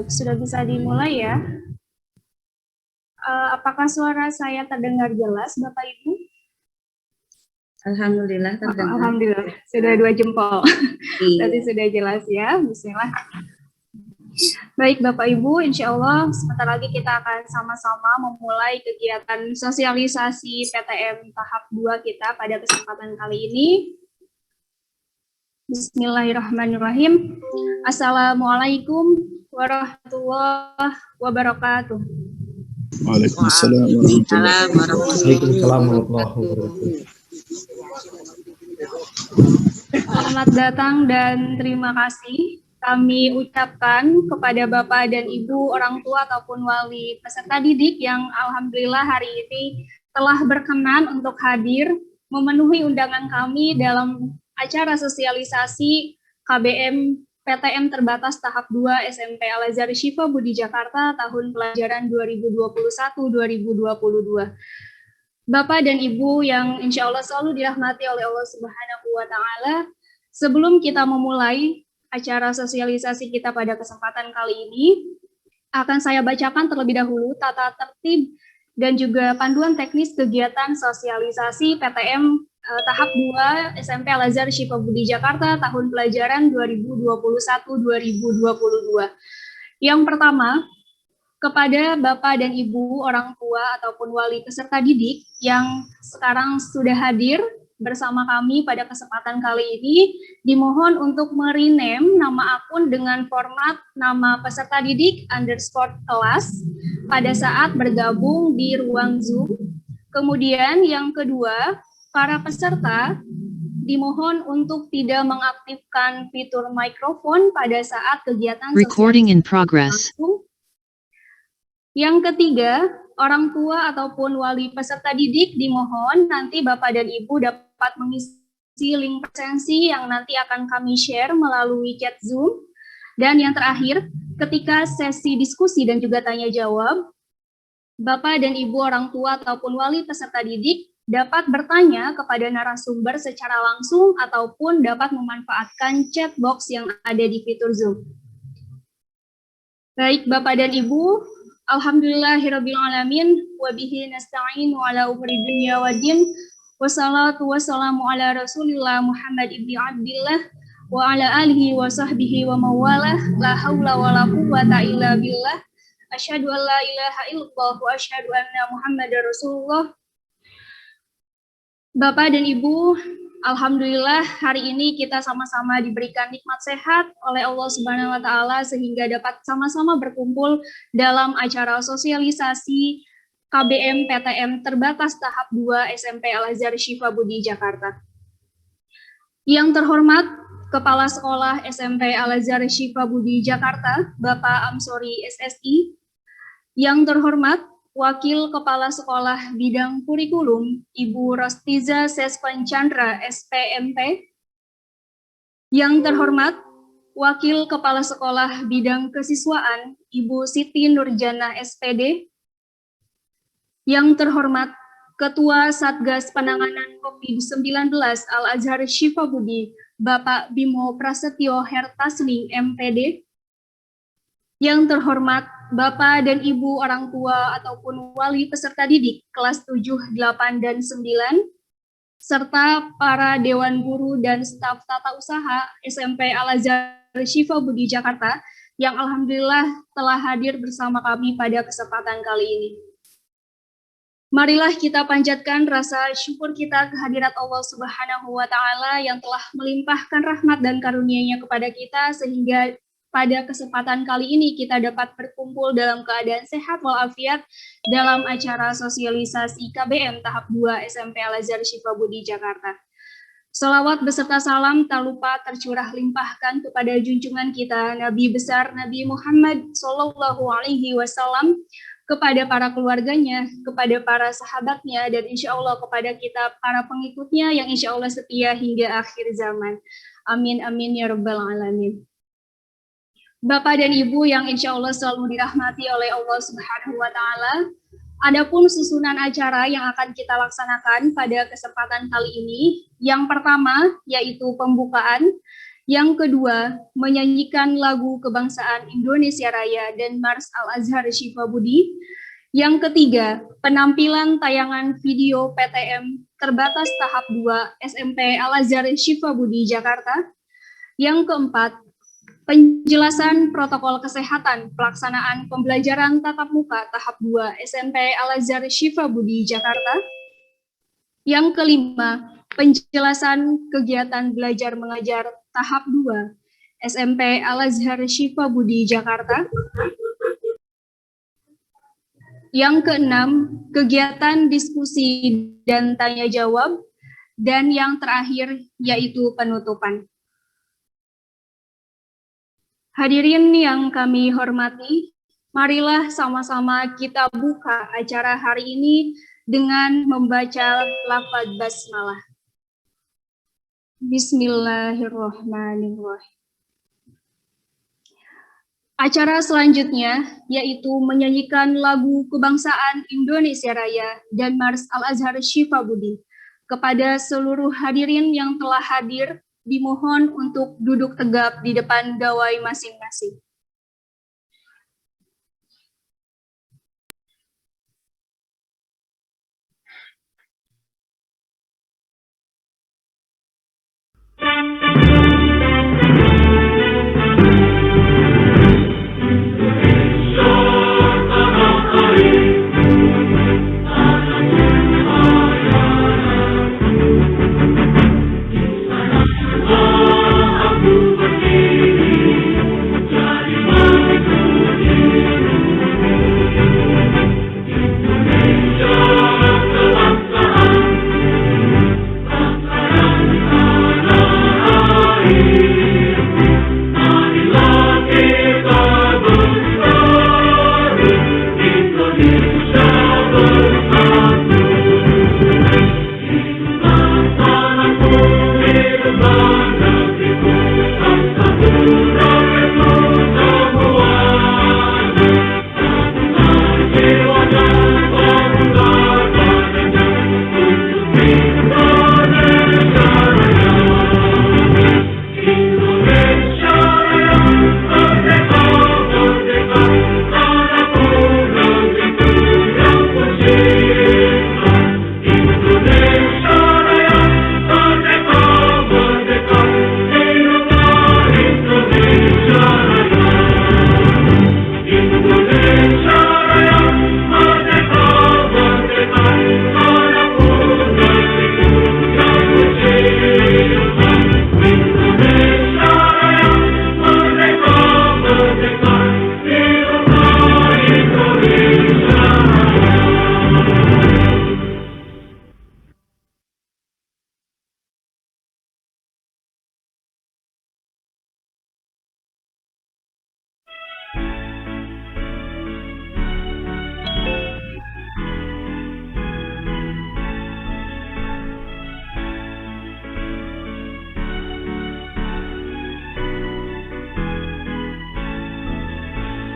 Sudah bisa dimulai ya. Apakah suara saya terdengar jelas, Bapak Ibu? Alhamdulillah terdengar. Alhamdulillah, sudah 2 jempol. Berarti sudah jelas ya. Bismillah. Baik Bapak Ibu, insya Allah sebentar lagi kita akan sama-sama memulai kegiatan sosialisasi PTM tahap 2 kita pada kesempatan kali ini. Bismillahirrahmanirrahim. Assalamualaikum warahmatullahi wabarakatuh. Waalaikumsalam warahmatullahi wabarakatuh. Selamat datang dan terima kasih kami ucapkan kepada Bapak dan Ibu orang tua ataupun wali peserta didik yang alhamdulillah hari ini telah berkenan untuk hadir memenuhi undangan kami dalam acara sosialisasi KBM PTM terbatas tahap 2 SMP Al-Azhar Syifa Budi Jakarta tahun pelajaran 2021-2022. Bapak dan Ibu yang insya Allah selalu dirahmati oleh Allah Subhanahu wa Ta'ala, sebelum kita memulai acara sosialisasi kita pada kesempatan kali ini, akan saya bacakan terlebih dahulu tata tertib dan juga panduan teknis kegiatan sosialisasi PTM tahap 2 SMP Al-Azhar Syifa Budi Jakarta tahun pelajaran 2021-2022. Yang pertama, kepada Bapak dan Ibu orang tua ataupun wali peserta didik yang sekarang sudah hadir bersama kami pada kesempatan kali ini, dimohon untuk merename nama akun dengan format nama peserta didik _kelas pada saat bergabung di ruang Zoom. Kemudian yang kedua, para peserta dimohon untuk tidak mengaktifkan fitur mikrofon pada saat kegiatan recording in progress. Yang ketiga, orang tua ataupun wali peserta didik dimohon nanti Bapak dan Ibu dapat mengisi link presensi yang nanti akan kami share melalui chat Zoom. Dan yang terakhir, ketika sesi diskusi dan juga tanya jawab, Bapak dan Ibu orang tua ataupun wali peserta didik dapat bertanya kepada narasumber secara langsung ataupun dapat memanfaatkan chat box yang ada di fitur Zoom. Baik Bapak dan Ibu, alhamdulillahirabbil alamin wa bihi nasta'in wa ala umuri dunya waddin wassalatu wassalamu ala Rasulillah Muhammad ibni Abdillah wa ala alihi wa sahbihi wa mawalah la haula wa la quwwata illa billah asyhadu an la ilaha illallah wa asyhadu anna Muhammadar Rasulullah. Bapak dan Ibu, alhamdulillah hari ini kita sama-sama diberikan nikmat sehat oleh Allah Subhanahu wa Ta'ala sehingga dapat sama-sama berkumpul dalam acara sosialisasi KBM PTM terbatas tahap 2 SMP Al-Azhar Syifa Budi Jakarta. Yang terhormat Kepala Sekolah SMP Al-Azhar Syifa Budi Jakarta, Bapak Amsori SSI. Yang terhormat Wakil Kepala Sekolah Bidang Kurikulum, Ibu Rostiza Sespan Chandra, SPMP. Yang terhormat, Wakil Kepala Sekolah Bidang Kesiswaan, Ibu Siti Nurjana, SPD. Yang terhormat, Ketua Satgas Penanganan COVID-19 Al-Azhar Syifa Budi, Bapak Bimo Prasetyo Hertasning, MPD. Yang terhormat, Bapak dan Ibu orang tua ataupun wali peserta didik kelas 7, 8, dan 9, serta para Dewan Guru dan staf tata usaha SMP Al-Azhar Syifa Budi Jakarta yang alhamdulillah telah hadir bersama kami pada kesempatan kali ini. Marilah kita panjatkan rasa syukur kita kehadirat Allah Subhanahu wa Ta'ala yang telah melimpahkan rahmat dan karunia-Nya kepada kita sehingga pada kesempatan kali ini kita dapat berkumpul dalam keadaan sehat walafiat dalam acara sosialisasi KBM tahap 2 SMP Al-Azhar Syifa Budi Jakarta. Salawat beserta salam tak lupa tercurah limpahkan kepada junjungan kita Nabi besar Nabi Muhammad SAW, kepada para keluarganya, kepada para sahabatnya, dan insya Allah kepada kita para pengikutnya yang insya Allah setia hingga akhir zaman. Amin amin ya rabbal alamin. Bapak dan Ibu yang insya Allah selalu dirahmati oleh Allah Subhanahu wa Ta'ala, adapun susunan acara yang akan kita laksanakan pada kesempatan kali ini, yang pertama yaitu pembukaan, Yang kedua, menyanyikan lagu kebangsaan Indonesia Raya dan Mars Al-Azhar Syifa Budi. Yang ketiga, penampilan tayangan video PTM terbatas tahap 2 SMP Al-Azhar Syifa Budi Jakarta. Yang keempat, penjelasan protokol kesehatan pelaksanaan pembelajaran tatap muka tahap 2 SMP Al-Azhar Syifa Budi Jakarta. Yang kelima, penjelasan kegiatan belajar mengajar tahap 2 SMP Al-Azhar Syifa Budi Jakarta. Yang keenam, kegiatan diskusi dan tanya jawab. Dan yang terakhir yaitu penutupan. Hadirin yang kami hormati, marilah sama-sama kita buka acara hari ini dengan membaca lafaz basmalah. Bismillahirrahmanirrahim. Acara selanjutnya yaitu menyanyikan lagu kebangsaan Indonesia Raya dan Mars Al-Azhar Syifa Budi. Kepada seluruh hadirin yang telah hadir, dimohon untuk duduk tegap di depan gawai masing-masing.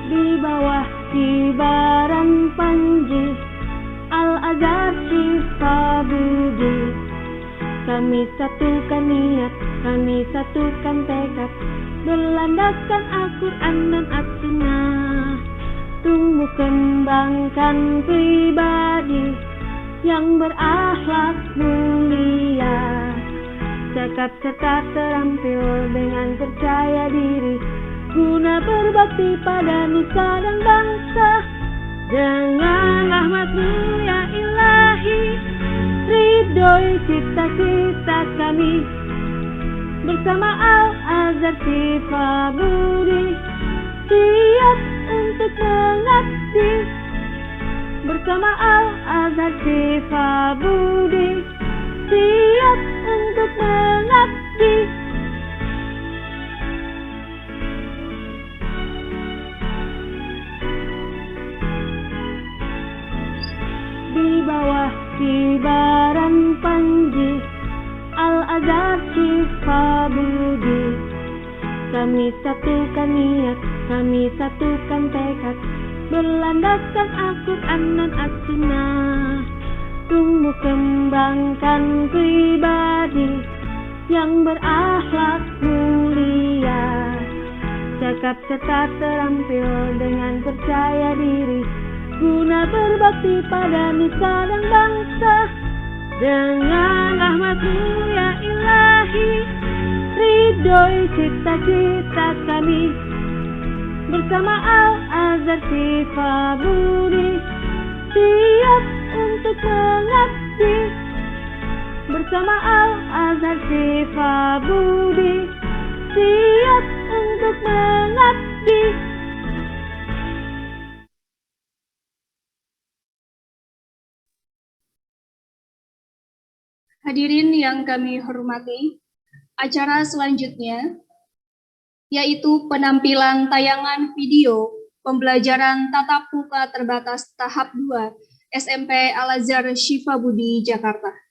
Di bawah kibaran panji Al-Azhar Syifa Budi, kami satukan niat, kami satukan tekad, berlandaskan Al-Quran dan As-Sunnah. Tumbuh kembangkan pribadi yang berakhlak mulia, zakat serta terampil dengan percaya diri, guna berbakti pada nusa dan bangsa. Dengan rahmat-Mu ya Ilahi, ridhoi cita-cita kami, bersama Al-Azhar Syifa Budi, siap untuk mengabdi. Bersama Al-Azhar Syifa Budi, siap untuk mengabdi. Di bawah kibaran panji Al-Azhar Syifa Budi, kami satukan niat, kami satukan tekad, berlandaskan Al-Quran dan As-Sunnah. Tumbuh kembangkan pribadi yang berakhlak mulia, berbakat serta terampil dengan percaya diri, guna berbakti pada nusa dan bangsa. Dengan rahmat-Mu ya Ilahi, ridhoi cita-cita kami, bersama Al-Azhar Syifa Budi, siap untuk mengabdi. Bersama Al-Azhar Syifa Budi, siap untuk mengabdi. Hadirin yang kami hormati, acara selanjutnya yaitu penampilan tayangan video pembelajaran tatap muka terbatas tahap 2 SMP Al-Azhar Syifa Budi, Jakarta.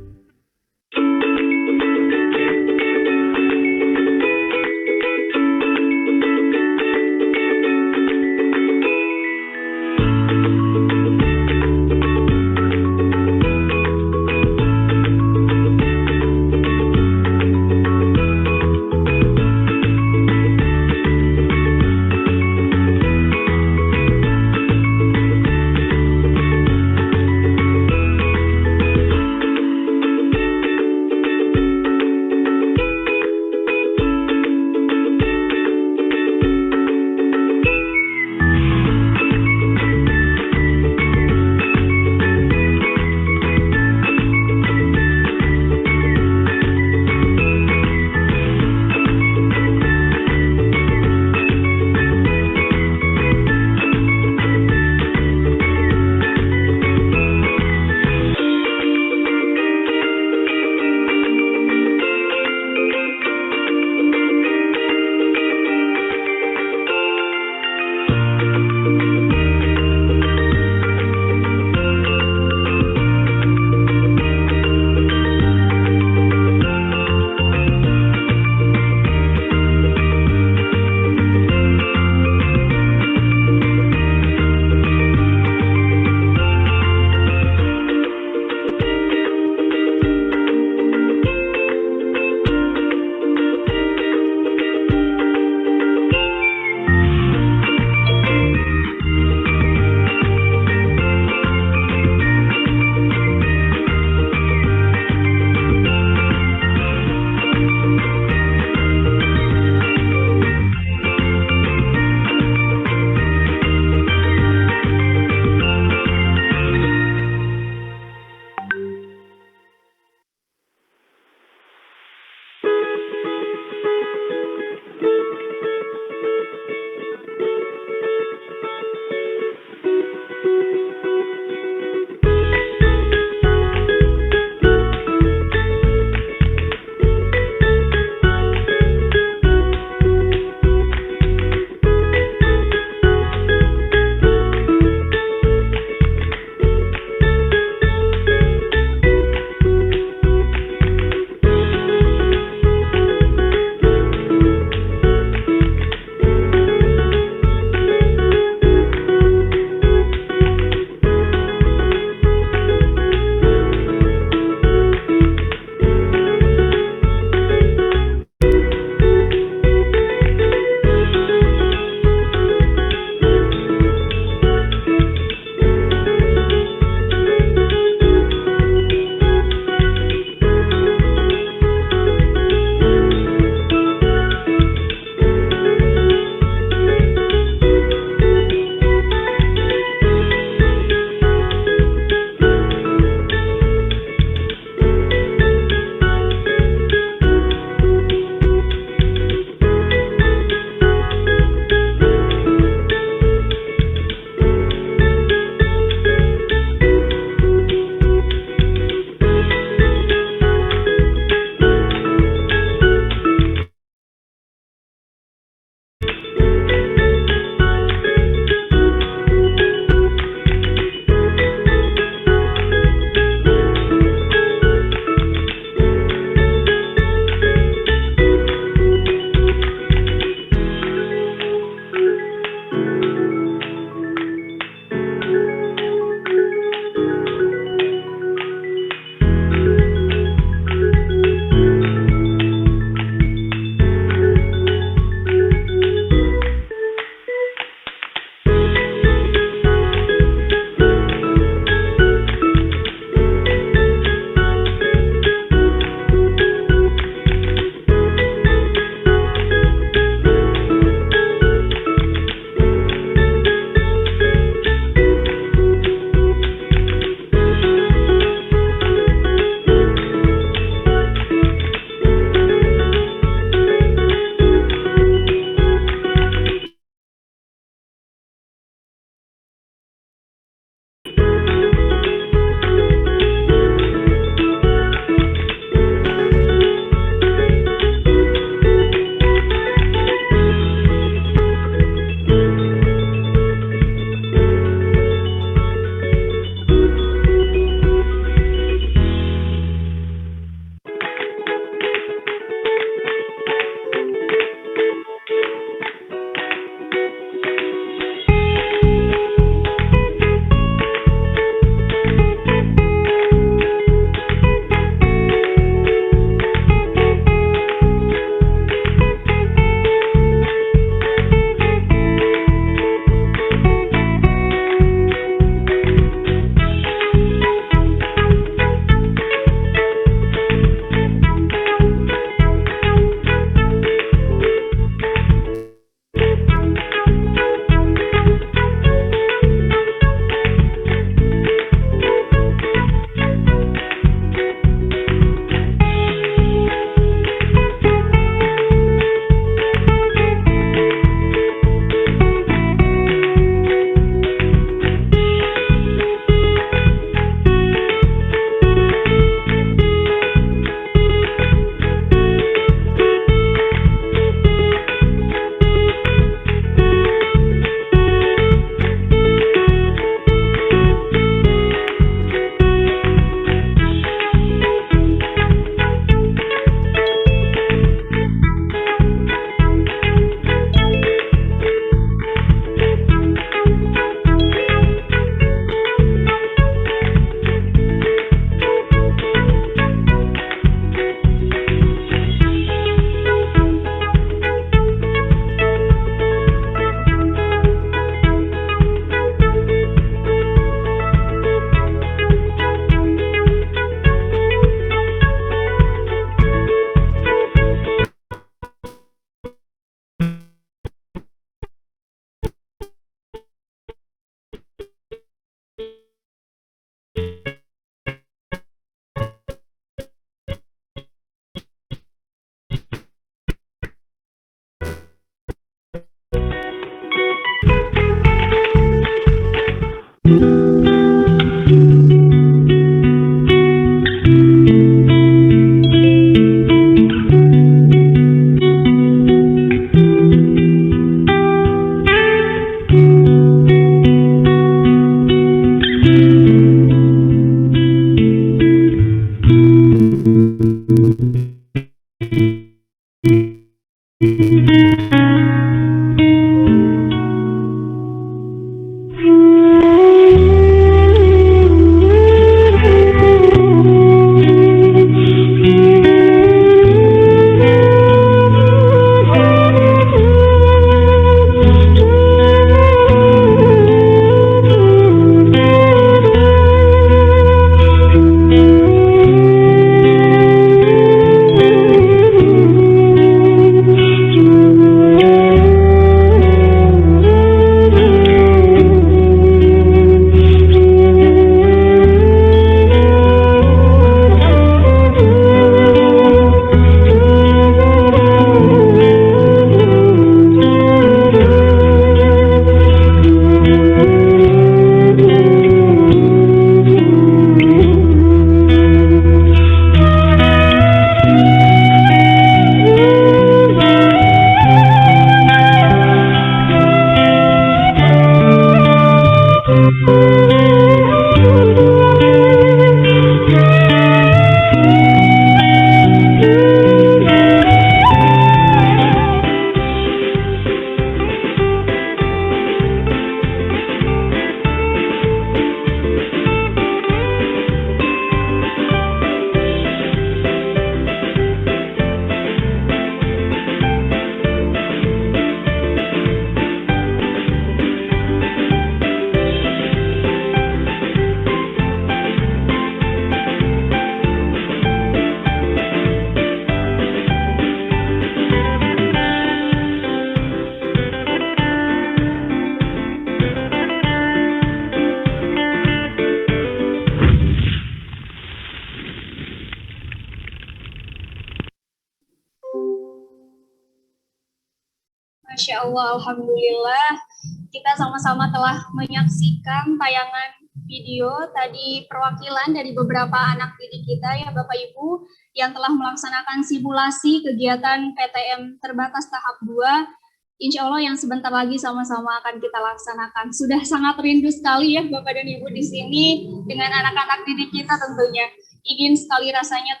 Masya Allah, Alhamdulillah. Kita sama-sama telah menyaksikan tayangan video tadi perwakilan dari beberapa anak didik kita ya Bapak Ibu yang telah melaksanakan simulasi kegiatan PTM terbatas tahap 2. Insya Allah yang sebentar lagi sama-sama akan kita laksanakan. Sudah sangat rindu sekali ya Bapak dan Ibu di sini dengan anak-anak didik kita tentunya. Ingin sekali rasanya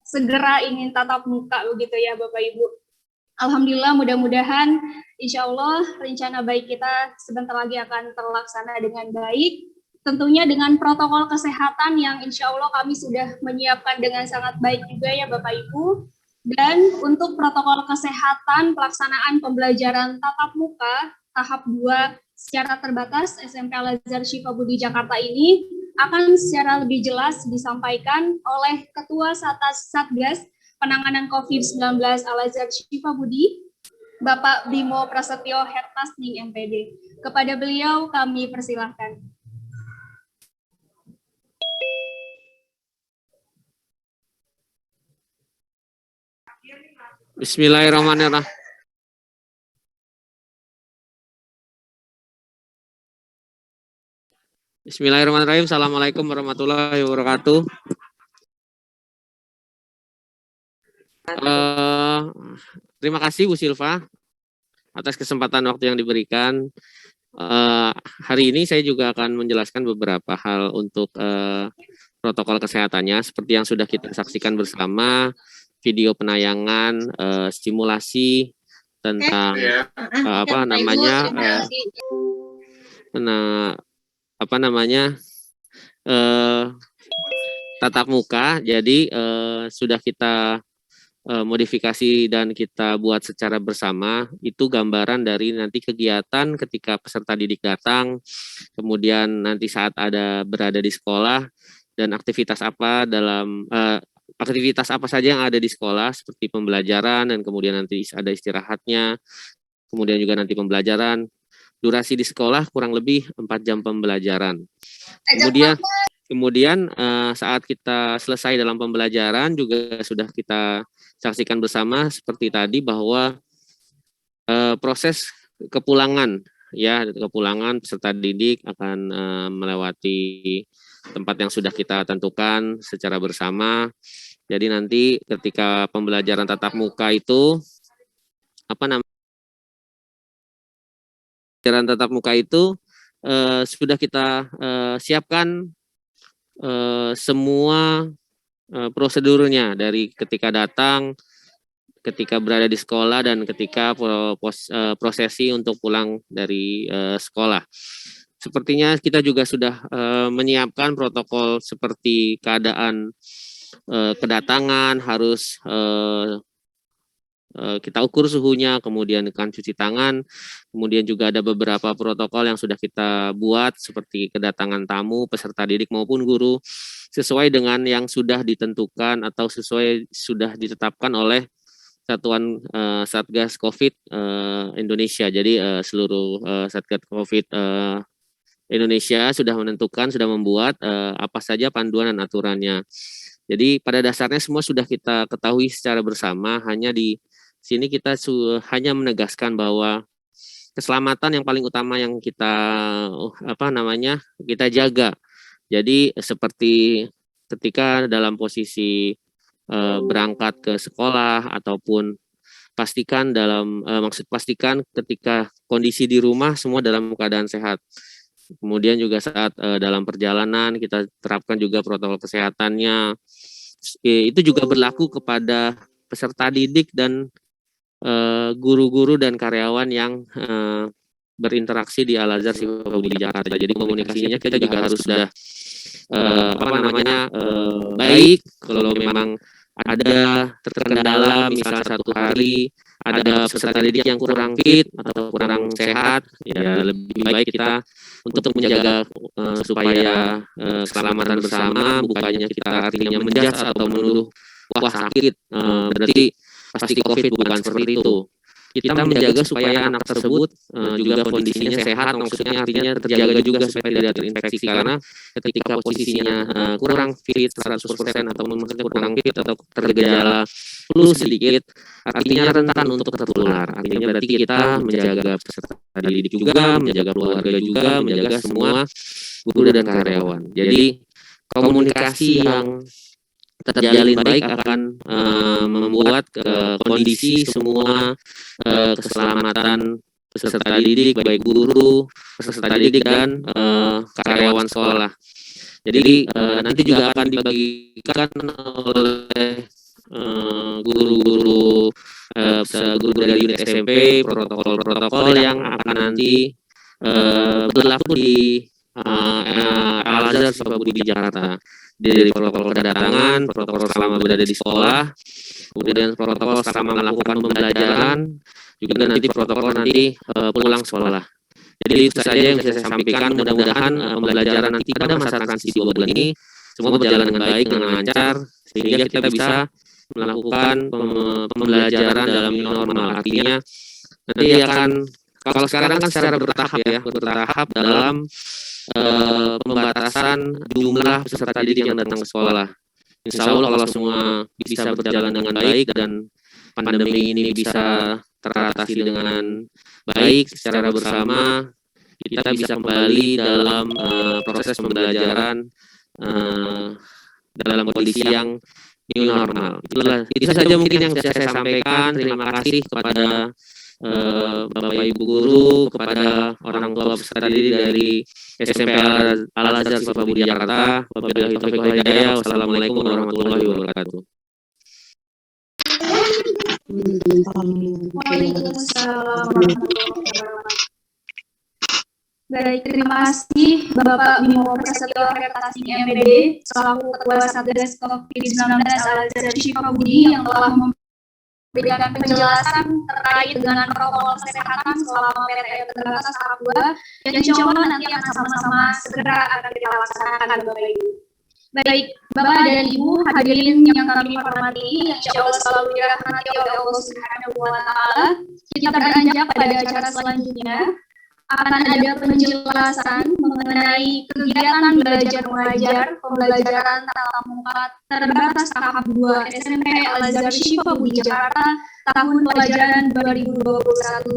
segera ingin tatap muka begitu ya Bapak Ibu. Alhamdulillah, mudah-mudahan insya Allah rencana baik kita sebentar lagi akan terlaksana dengan baik. Tentunya dengan protokol kesehatan yang insya Allah kami sudah menyiapkan dengan sangat baik juga ya Bapak Ibu. Dan untuk protokol kesehatan pelaksanaan pembelajaran tatap muka tahap 2 secara terbatas SMP Al-Azhar Syifa Budi Jakarta ini akan secara lebih jelas disampaikan oleh Ketua Satgas Penanganan COVID-19 Al-Azhar Syifa Budi, Bapak Bimo Prasetyo Hertasning MPD. Kepada beliau kami persilahkan. Bismillahirrahmanirrahim. Bismillahirrahmanirrahim. Assalamualaikum warahmatullahi wabarakatuh. Terima kasih Bu Silva atas kesempatan waktu yang diberikan. Hari ini saya juga akan menjelaskan beberapa hal untuk protokol kesehatannya seperti yang sudah kita saksikan bersama, video penayangan simulasi tentang tatap muka. Jadi sudah kita modifikasi dan kita buat secara bersama. Itu gambaran dari nanti kegiatan ketika peserta didik datang, kemudian nanti saat berada di sekolah, dan aktivitas apa saja yang ada di sekolah seperti pembelajaran, dan kemudian nanti ada istirahatnya, kemudian juga nanti pembelajaran. Durasi di sekolah kurang lebih 4 jam pembelajaran. Kemudian saat kita selesai dalam pembelajaran juga sudah kita saksikan bersama seperti tadi bahwa proses kepulangan peserta didik akan melewati tempat yang sudah kita tentukan secara bersama. Jadi nanti ketika pembelajaran tatap muka itu sudah kita siapkan semua prosedurnya dari ketika datang, ketika berada di sekolah, dan ketika prosesi untuk pulang dari sekolah. Sepertinya kita juga sudah menyiapkan protokol seperti keadaan kedatangan harus kita ukur suhunya, kemudian akan cuci tangan, kemudian juga ada beberapa protokol yang sudah kita buat seperti kedatangan tamu, peserta didik maupun guru, sesuai dengan yang sudah ditentukan atau sudah ditetapkan oleh Satuan Satgas COVID Indonesia. Jadi seluruh Satgas COVID Indonesia sudah menentukan, sudah membuat apa saja panduan dan aturannya. Jadi pada dasarnya semua sudah kita ketahui secara bersama, hanya di sini kita hanya menegaskan bahwa keselamatan yang paling utama yang kita kita jaga. Jadi seperti ketika dalam posisi berangkat ke sekolah ataupun pastikan ketika kondisi di rumah semua dalam keadaan sehat. Kemudian juga saat dalam perjalanan kita terapkan juga protokol kesehatannya. Itu juga berlaku kepada peserta didik dan guru-guru dan karyawan yang berinteraksi di Al-Azhar Syifa Budi Jakarta. Jadi komunikasinya kita juga harus sudah baik. Kalau memang ada terkendala, misalnya satu hari ada peserta didik yang kurang fit atau kurang sehat, ya lebih baik kita untuk menjaga supaya keselamatan bersama, bukannya kita artinya menjudge atau menuduh wah sakit, berarti pasti COVID, bukan seperti itu. kita menjaga supaya anak tersebut juga kondisinya sehat, maksudnya artinya terjaga juga supaya tidak terinfeksi, karena ketika posisinya kurang fit 100% atau maksudnya kurang fit atau tergejala flu sedikit, artinya rentan untuk tertular. Artinya berarti kita menjaga peserta didik juga, menjaga keluarga juga, menjaga semua guru dan karyawan. Jadi komunikasi yang terjalin baik akan membuat kondisi semua keselamatan peserta didik, baik guru, peserta didik dan karyawan sekolah. Jadi nanti juga akan dibagikan oleh guru-guru dari unit SMP protokol-protokol yang akan nanti berlaku di Al-Azhar Sifabudi Jakarta, dari protokol kedatangan, protokol selama berada di sekolah, kemudian protokol selama melakukan pembelajaran, juga nanti protokol nanti pulang sekolah. Jadi itu saja yang bisa saya sampaikan. Mudah-mudahan pembelajaran nanti pada masa transisi 2 bulan ini semua berjalan dengan baik, dengan lancar, sehingga kita bisa melakukan pembelajaran dalam new normal. Artinya nanti akan, kalau sekarang kan secara bertahap ya, bertahap dalam pembatasan jumlah peserta didik yang datang ke sekolah. Insya Allah kalau semua bisa berjalan dengan baik dan pandemi ini bisa teratasi dengan baik secara bersama, kita bisa kembali dalam proses pembelajaran dalam kondisi yang new normal. Itu saja mungkin yang bisa saya sampaikan. Terima kasih kepada Bapak Ibu guru, kepada orang tua peserta didik dari SMP Al-Azhar Sifabudi Jakarta. Wabillahi taufiq wal hidayah. Wassalamualaikum warahmatullahi wabarakatuh. Waalaikumsalam warahmatullahi wabarakatuh. Baik, terima kasih Bapak Bimo Prasetyo Reputasi MPD selaku Ketua Satgas COVID-19 Al-Azhar Sifabudi yang telah memberikan penjelasan terkait dengan protokol kesehatan selama PTM terbatas tahap 2 yang insya Allah nanti akan sama-sama segera akan kita laksanakan, Bapak Ibu. Baik, Bapak dan Ibu hadirin yang kami hormati, yang insya Allah selalu dirahmati oleh Allah Subhanahu wa Ta'ala, kita beranjak pada acara selanjutnya. Akan ada penjelasan mengenai kegiatan belajar mengajar pembelajaran tatap muka terbatas tahap 2 SMP Al-Azhar Sifabudi Jakarta tahun pelajaran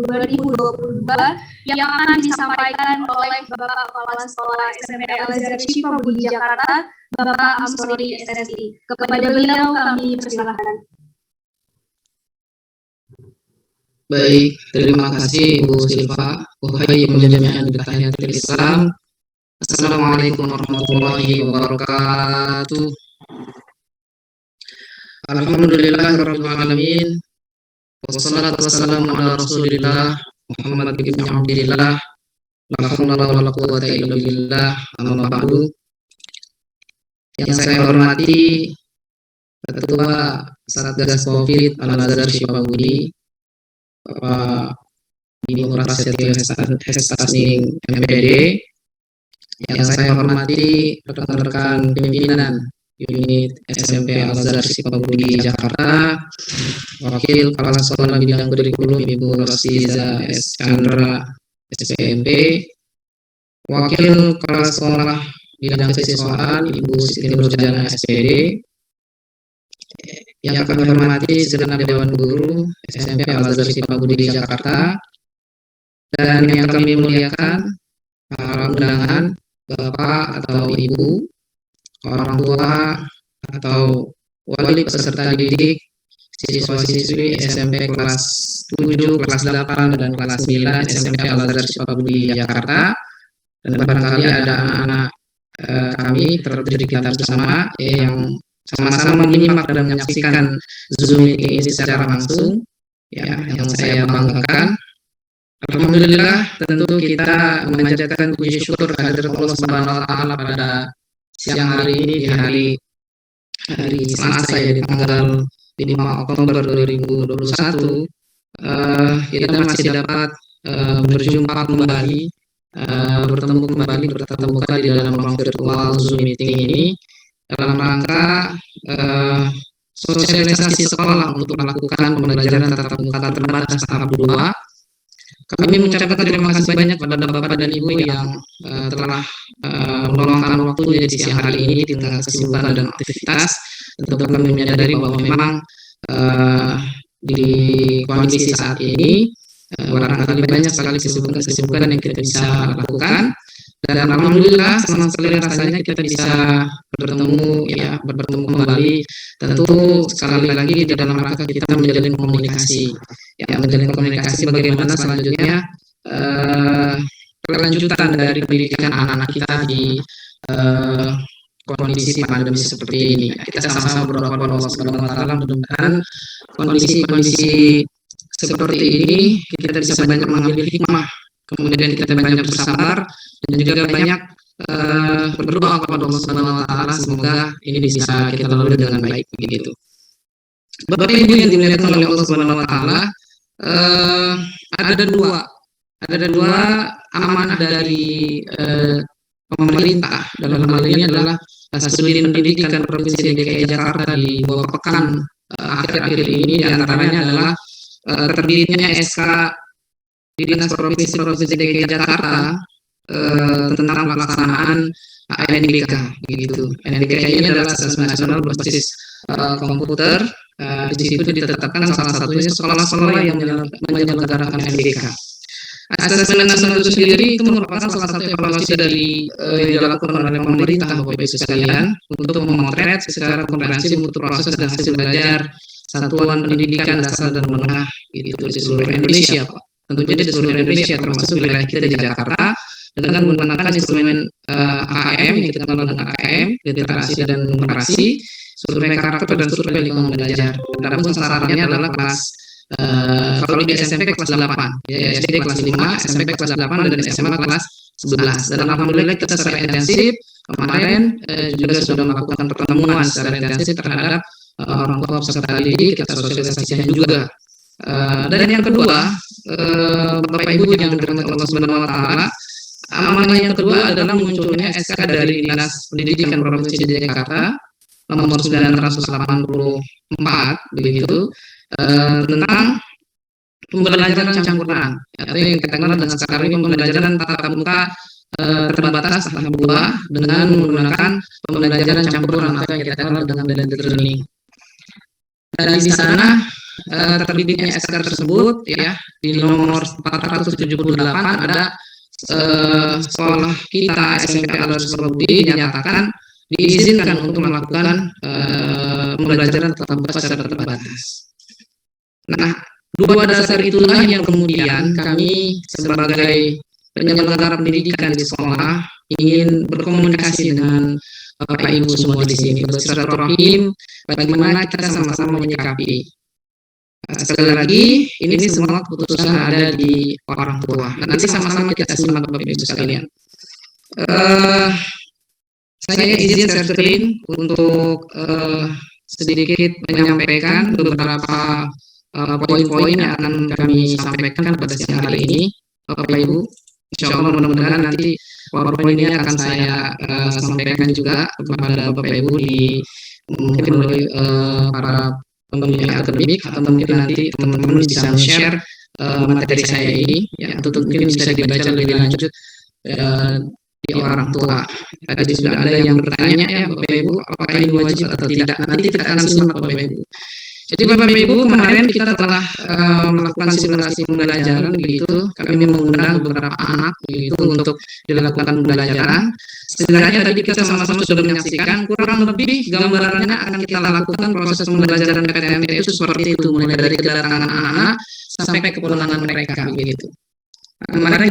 2021-2022 yang akan disampaikan oleh Bapak Kepala Sekolah SMP Al-Azhar Sifabudi Jakarta, Bapak Amsori SSI. Kepada beliau kami persilahkan. Baik, terima kasih Ibu Silva. Uhayyukum jami'an bitahiyatil Islam. Assalamualaikum warahmatullahi wabarakatuh. Alhamdulillahirabbil alamin. Wassalatu wassalamu ala Rasulillah Muhammad bin Abdillah. La haula wala quwwata illa billah. Amma ba'du. Yang saya hormati Ketua Satgas Covid Al-Azhar Sifabudi, Bapak Bimo Prasetyo Hestasi MPD, yang saya hormati rekan-rekan pimpinan unit SMP Al-Azhar Sifabudi Jakarta, Wakil Kepala Sekolah Bidang Kurikulum Ibu Rosiza S. Chandra SPMP, Wakil Kepala Sekolah Bidang Kesiswaan Ibu Siti Nurjana SPD, yang kami hormati segenap Dewan Guru SMP Al-Azhar Sifabudi Jakarta, dan yang kami muliakan para undangan, Bapak atau Ibu, orang tua atau wali peserta didik, siswa-siswi SMP kelas 7, kelas 8, dan kelas 9 SMP Al-Azhar Sifabudi Jakarta, dan barangkali ada anak-anak kami terlebih kita bersama yang sama-sama menyimak dan menyaksikan Zoom meeting ini secara langsung, ya, yang saya banggakan. Alhamdulillah, tentu kita memanjatkan puji syukur kehadirat Allah Subhanahu wa Ta'ala pada siang hari ini, di hari Selasa ya, di tanggal 5 Oktober 2021, kita masih dapat berjumpa kembali, bertemu kembali, bertatap muka di dalam ruang virtual Zoom meeting ini, dalam rangka sosialisasi sekolah untuk melakukan pembelajaran tatap muka terbatas tahap 2. Kami mengucapkan terima kasih banyak kepada Bapak dan Ibu yang telah meluangkan waktu di siang hari ini di tengah kesibukan dan aktivitas. Tentu kami menyadari bahwa memang di kondisi saat ini barangkali banyak sekali kesibukan yang kita bisa lakukan. Dan alhamdulillah senang sekali rasanya kita bisa bertemu kembali. Tentu sekali lagi di dalam rangka kita menjalin komunikasi, bagaimana selanjutnya kelanjutan dari pendidikan anak-anak kita di kondisi pandemi seperti ini. Kita sama-sama berdoa kepada Allah Subhanahu wa taala, mudah-mudahan kondisi seperti ini kita bisa banyak mengambil hikmah, kemudian kita banyak bersabar dan juga banyak berdoa kepada Allah Subhanahu wa taala, semoga ini bisa kita lalui dengan baik begitu. Bapak Ibu yang dimuliakan oleh Allah Subhanahu wa taala, ada dua amanah dari pemerintah dalam hal ini adalah studi pendidikan Provinsi DKI Jakarta di beberapa pekan akhir-akhir ini, diantaranya adalah terbitnya SK di Dinas Provinsi DKI Jakarta tentang pelaksanaan ANBK gitu. ANBK ini adalah asesmen nasional berbasis komputer. Di situ ditetapkan salah satunya sekolah-sekolah yang menyelenggarakan ANBK. Asesmen nasional itu sendiri itu merupakan salah satu evaluasi dari yang dilakukan oleh pemerintah, Bapak Ibu sekalian, untuk memotret secara komprehensif mutu proses dan hasil belajar satuan pendidikan dasar dan menengah gitu di seluruh Indonesia, Pak. Tentunya di seluruh Indonesia termasuk wilayah kita di Jakarta, dengan menggunakan instrumen AKM yang kita kenal dengan AKM, literasi dan numerasi, survei karakter dan survei lingkungan belajar. Adapun sasarannya adalah kelas kalau di SMP kelas 8, ya, SD kelas 5, SMP kelas 8 dan SMA kelas 11. Dan alhamdulillah kita secara intensif kemarin juga sudah melakukan pertemuan secara intensif terhadap orang tua peserta didik, kita sosialisasikan juga. Dan yang kedua, Bapak Ibu yang dirahmati Allah Subhanahu wa taala, amanah yang kedua adalah munculnya SK dari Dinas Pendidikan Provinsi DKI Jakarta nomor 984 begitu, tentang pembelajaran campuran, atau yang kita kenal dengan sekarang ini pembelajaran tatap muka terbatas tahap 2 dengan menggunakan pembelajaran campuran atau yang kita kenal dengan blended learning. Dan di sana terbitnya SK tersebut ya di nomor 478 ada sekolah kita SMP Al-Azhar Budi dinyatakan diizinkan untuk melakukan pembelajaran tatap muka secara terbatas. Nah, dua dasar itulah yang kemudian kami sebagai penyelenggara pendidikan di sekolah ingin berkomunikasi dengan Bapak Ibu semua di sini, bersilaturahim bagaimana kita sama-sama menyikapi. Sekali lagi, ini semua keputusan ada di orang tua. Dan nanti sama-sama kita simak Bapak Ibu sekalian. Saya izin share screen untuk sedikit menyampaikan beberapa poin-poin yang akan kami sampaikan pada siang hari ini, Bapak Ibu. Insya Allah mudah-mudahan nanti PowerPoint ini akan saya sampaikan juga kepada Bapak Ibu di mungkin melalui para pembimbing akademik, atau mungkin nanti teman-teman bisa share materi saya ini, ya, untuk mungkin bisa dibaca lebih lanjut di orang tua. Tadi sudah ada yang bertanya ya Bapak Ibu, apakah ini wajib atau tidak? Nanti kita akan simak Bapak Ibu. Jadi Bapak Ibu, kemarin kita telah melakukan simulasi pembelajaran begitu. Kami mengundang beberapa anak begitu untuk dilakukan pembelajaran. Setidaknya tadi kita sama-sama sudah menyaksikan kurang lebih gambarannya akan kita lakukan proses pembelajaran PTMT itu seperti itu, mulai dari kedatangan anak-anak sampai kepulangan mereka begitu. Kemarin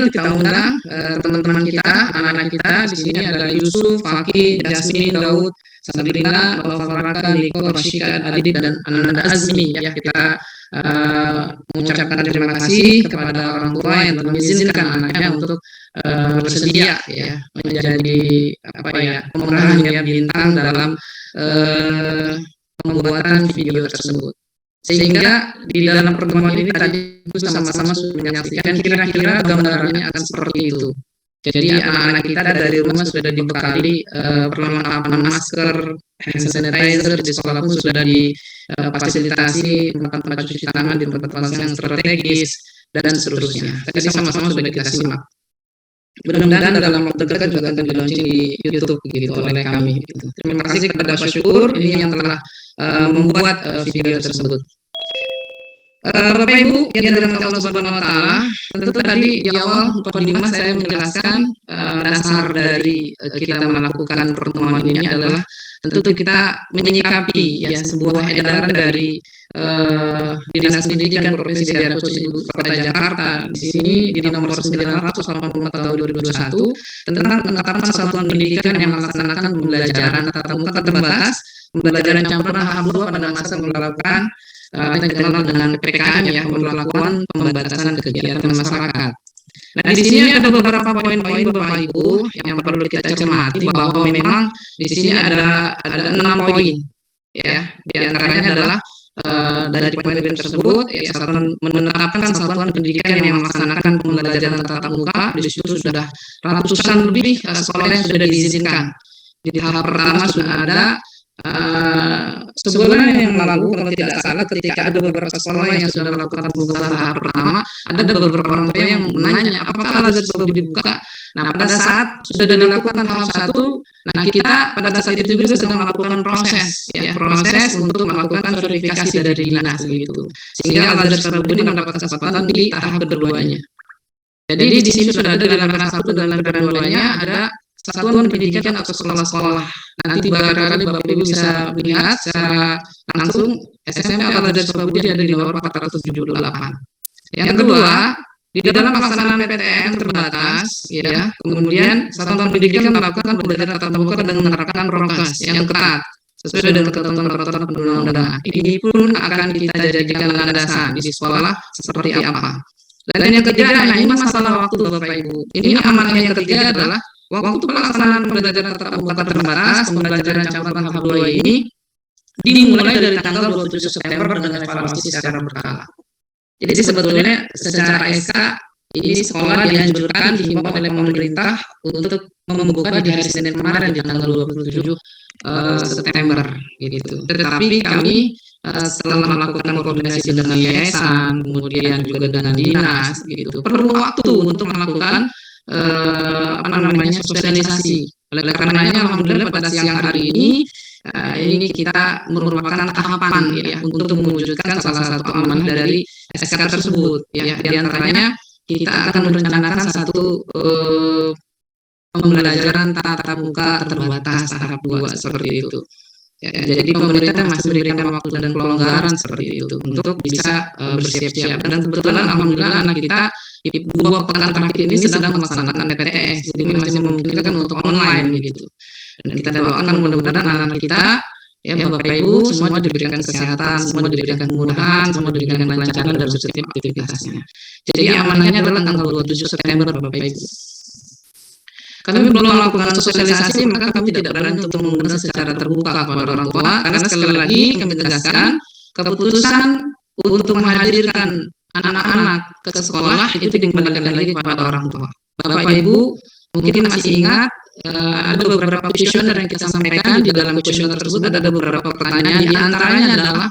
kita undang teman-teman kita, anak-anak kita di sini ada Yusuf, Fakih, Jasmine, Daud, Sabrina, Faraka, Niko, Rashika, Adit, dan Ananda Azmi. Ya, kita mengucapkan terima kasih kepada orang tua yang telah mengizinkan anaknya untuk bersedia ya menjadi pemeran ya bintang dalam pembuatan video tersebut. Sehingga di dalam pertemuan ini tadi sama-sama menyaksikan kira-kira gambarannya akan seperti itu. Jadi anak-anak kita dari rumah sudah dibekali perlengkapan masker, hand sanitizer, di sekolah pun sudah difasilitasi tempat-tempat cuci tangan di tempat-tempat yang strategis dan seterusnya. Tadi sama-sama sudah kita simak. Mudah-mudahan dalam waktu dekat juga akan di-launching di YouTube gitu oleh kami. Gitu. Terima kasih kepada Pak Syukur ini yang telah membuat video tersebut. Bapak Ibu yang dirahmati Allah Subhanahu wa taala, tentu tadi di awal Pak Dimas saya menjelaskan dasar dari kita melakukan pertemuan ini adalah tentu kita menyikapi ya sebuah edaran dari Dinas Pendidikan Provinsi Daerah Khusus Ibu Kota Jakarta di sini di nomor 984 tahun 2021 tentang penetapan satuan pendidikan yang melaksanakan pembelajaran tatap muka terbatas, pembelajaran campuran tahap 2 pada masa melakukan kita dikenal dengan PPKM ya, pemberlakuan pembatasan kegiatan masyarakat. Nah, di sini ada beberapa poin-poin Bapak Ibu yang perlu kita cermati bahwa memang di sini ada 6 poin ya. Di antaranya adalah dari poin-poin tersebut ya, satuan menetapkan satuan pendidikan yang melaksanakan pembelajaran tatap muka. Di situ sudah ratusan lebih sekolah yang sudah diizinkan. Di tahap pertama sudah ada sebulan yang lalu kalau tidak salah ketika ada beberapa sekolah yang sudah melakukan pembukaan tahap pertama, ada beberapa orang tua yang menanya apakah Al-Azhar baru dibuka. Nah, pada saat sudah dilakukan tahap 1, nah kita pada saat itu juga sedang melakukan proses untuk melakukan verifikasi dari dinas begitu, sehingga Al-Azhar Sarabudi mendapat kesempatan di tahap keduanya. Jadi di sini sudah ada dalam tahap 1 dan dalam keduanya ada satuan pendidikan atau sekolah-sekolah. Nanti barangkali Bapak Ibu bisa melihat secara langsung SMP Al-Azhar Sarabudi ada di nomor 478. Yang kedua, di dalam pelaksanaan PTM terbatas, ya, kemudian satuan pendidikan melakukan pembelajaran tatap muka dengan menerapkan prokes yang ketat sesuai dengan ketentuan peraturan perundang-undangan. Ini pun akan kita jadikan landasan di sekolah seperti apa. Dan yang ketiga, nah ini masalah waktu Bapak Ibu. Ini amanah yang ketiga adalah waktu pelaksanaan pembelajaran tatap muka terbatas, pembelajaran campuran tahap 2 ini dimulai dari tanggal 27 September dengan evaluasi secara berkala. Jadi sebetulnya secara SK ini sekolah dianjurkan dihimbau oleh pemerintah untuk membuka di hari Senin kemarin di tanggal 27 September gitu. Tetapi kami setelah melakukan koordinasi dengan yayasan, kemudian juga dengan dinas gitu, perlu waktu untuk melakukan sosialisasi. Oleh karenanya alhamdulillah pada siang hari ini kita merupakan tahapan ya untuk mewujudkan salah satu amanah dari SK tersebut ya. Di antaranya kita akan merencanakan satu pembelajaran tatap muka terbatas tahap 2 seperti itu. Ya, jadi pemerintah masih memberikan waktu dan kelonggaran seperti itu untuk bisa bersiap-siap. Dan kebetulan alhamdulillah anak kita di 2 pekan terakhir ini sedang melaksanakan PTS, jadi masih memungkinkan untuk online gitu. Dan kita doakan mudah-mudahan anak kita ya Bapak Ibu semua diberikan kesehatan, semua diberikan kemudahan, semua diberikan kelancaran dalam setiap aktivitasnya. Jadi amanahnya adalah tanggal 27 September Bapak Ibu. Kami belum melakukan sosialisasi, maka kami tidak berani untuk menggunakan secara terbuka kepada orang tua, karena sekali lagi kami tegaskan keputusan untuk menghadirkan anak-anak ke sekolah itu dikembalikan lagi kepada orang tua. Bapak Ibu mungkin masih ingat ada beberapa kuesioner yang kita sampaikan. Di dalam kuesioner tersebut ada beberapa pertanyaan, di antaranya adalah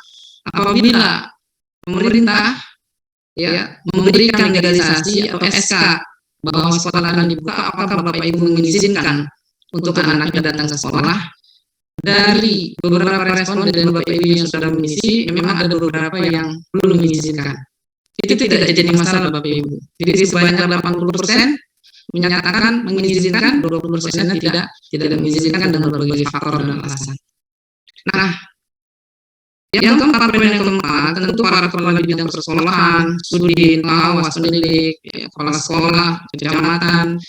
apabila pemerintah ya memberikan legalisasi atau SK bahwa sekolah akan dibuka, apakah Bapak Ibu mengizinkan untuk anak-anaknya datang ke sekolah? Dari beberapa respon dari Bapak Ibu yang sudah mengisi, memang ada beberapa yang belum mengizinkan. Itu tidak jadi masalah Bapak Ibu. Jadi sebanyak 80% menyatakan mengizinkan, 20% tidak mengizinkan dengan berbagai faktor dan alasan. Nah, yang keempat, tentu para kepala bidang persekolahan, sudin, pengawas pendidik, kepala sekolah, kecamatan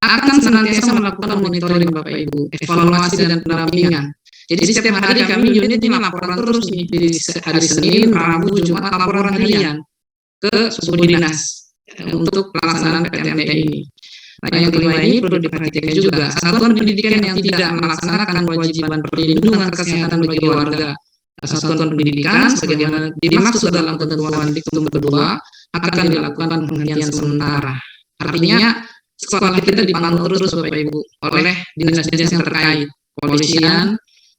akan senantiasa melakukan monitoring Bapak Ibu, evaluasi dan pendampingan. Jadi setiap hari kami unit ini laporan terus di hari Senin, Rabu, Jumat laporan harian ke Sudin Dinas untuk pelaksanaan PTMT ini. Nah, yang kelima ini perlu diperhatikan juga, satuan pendidikan yang tidak melaksanakan kewajiban perlindungan kesehatan bagi warga satuan pendidikan sebagaimana dimaksud dalam ketentuan diktum kedua akan dilakukan penghentian sementara. Artinya sekolah kita dipantau terus Bapak Ibu oleh dinas-dinas yang terkait, kepolisian,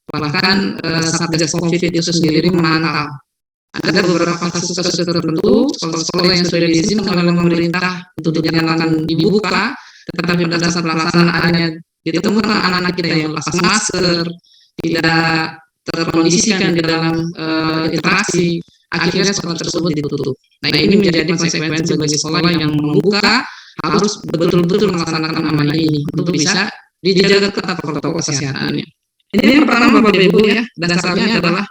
bahkan Satgas COVID itu sendiri memantau. Ada beberapa kasus-kasus tertentu sekolah-sekolah yang sudah diizinkan oleh pemerintah untuk dinyatakan dibuka, tetapi pada saat pelaksanaannya ditemukan anak-anak kita yang lepas masker, tidak terkondisikan di dalam interaksi, akhirnya sekolah tersebut ditutup. Nah, ini menjadi konsekuensi bagi sekolah yang membuka harus betul-betul melaksanakan amanah ini untuk bisa dijaga ketat protokol kesehatannya. Ini yang pertama Bapak Ibu ya, dasarnya adalah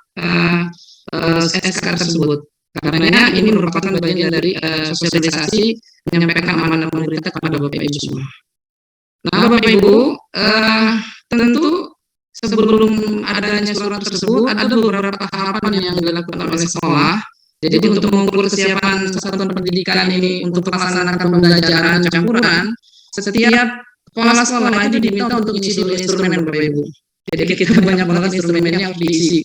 SK tersebut. Karena ini merupakan bagian dari sosialisasi menyampaikan amanah pemerintah kepada Bapak Ibu semua. Nah, Bapak Ibu, tentu sebelum adanya surat tersebut ada beberapa tahapan yang dilakukan oleh sekolah. Jadi untuk mengukur kesiapan satuan pendidikan ini untuk melaksanakan pembelajaran campuran, setiap kepala sekolah itu diminta untuk isi dulu instrumen Bapak Ibu. Jadi kita banyak banget instrumennya yang diisi.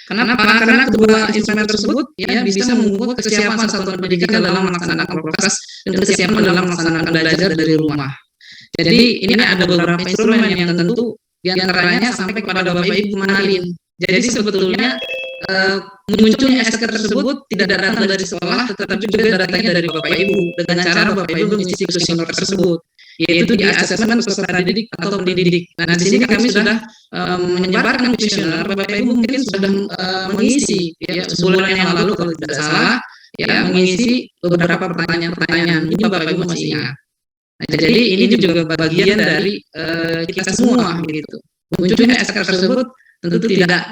Kenapa? Karena kedua instrumen tersebut ya bisa mengukur kesiapan satuan pendidikan dalam melaksanakan prokes dan kesiapan dalam melaksanakan belajar dari rumah. Jadi ini ada beberapa instrumen yang tentu diantaranya sampai kepada Bapak Ibu mengenalin. Jadi sebetulnya munculnya SK tersebut tidak datang dari sekolah, tetapi juga datangnya dari Bapak Ibu dengan cara Bapak Ibu mengisi kuesioner tersebut, yaitu di asesmen peserta didik atau pendidik. Nah, di sini kami sudah menyebarkan kuesioner. Bapak Ibu mungkin sudah mengisi ya sebulan yang lalu kalau tidak salah ya mengisi beberapa pertanyaan-pertanyaan. Ini Bapak Ibu masih ingat. Nah, jadi ini juga bagian dari kita semua begitu. Munculnya SK tersebut tentu tidak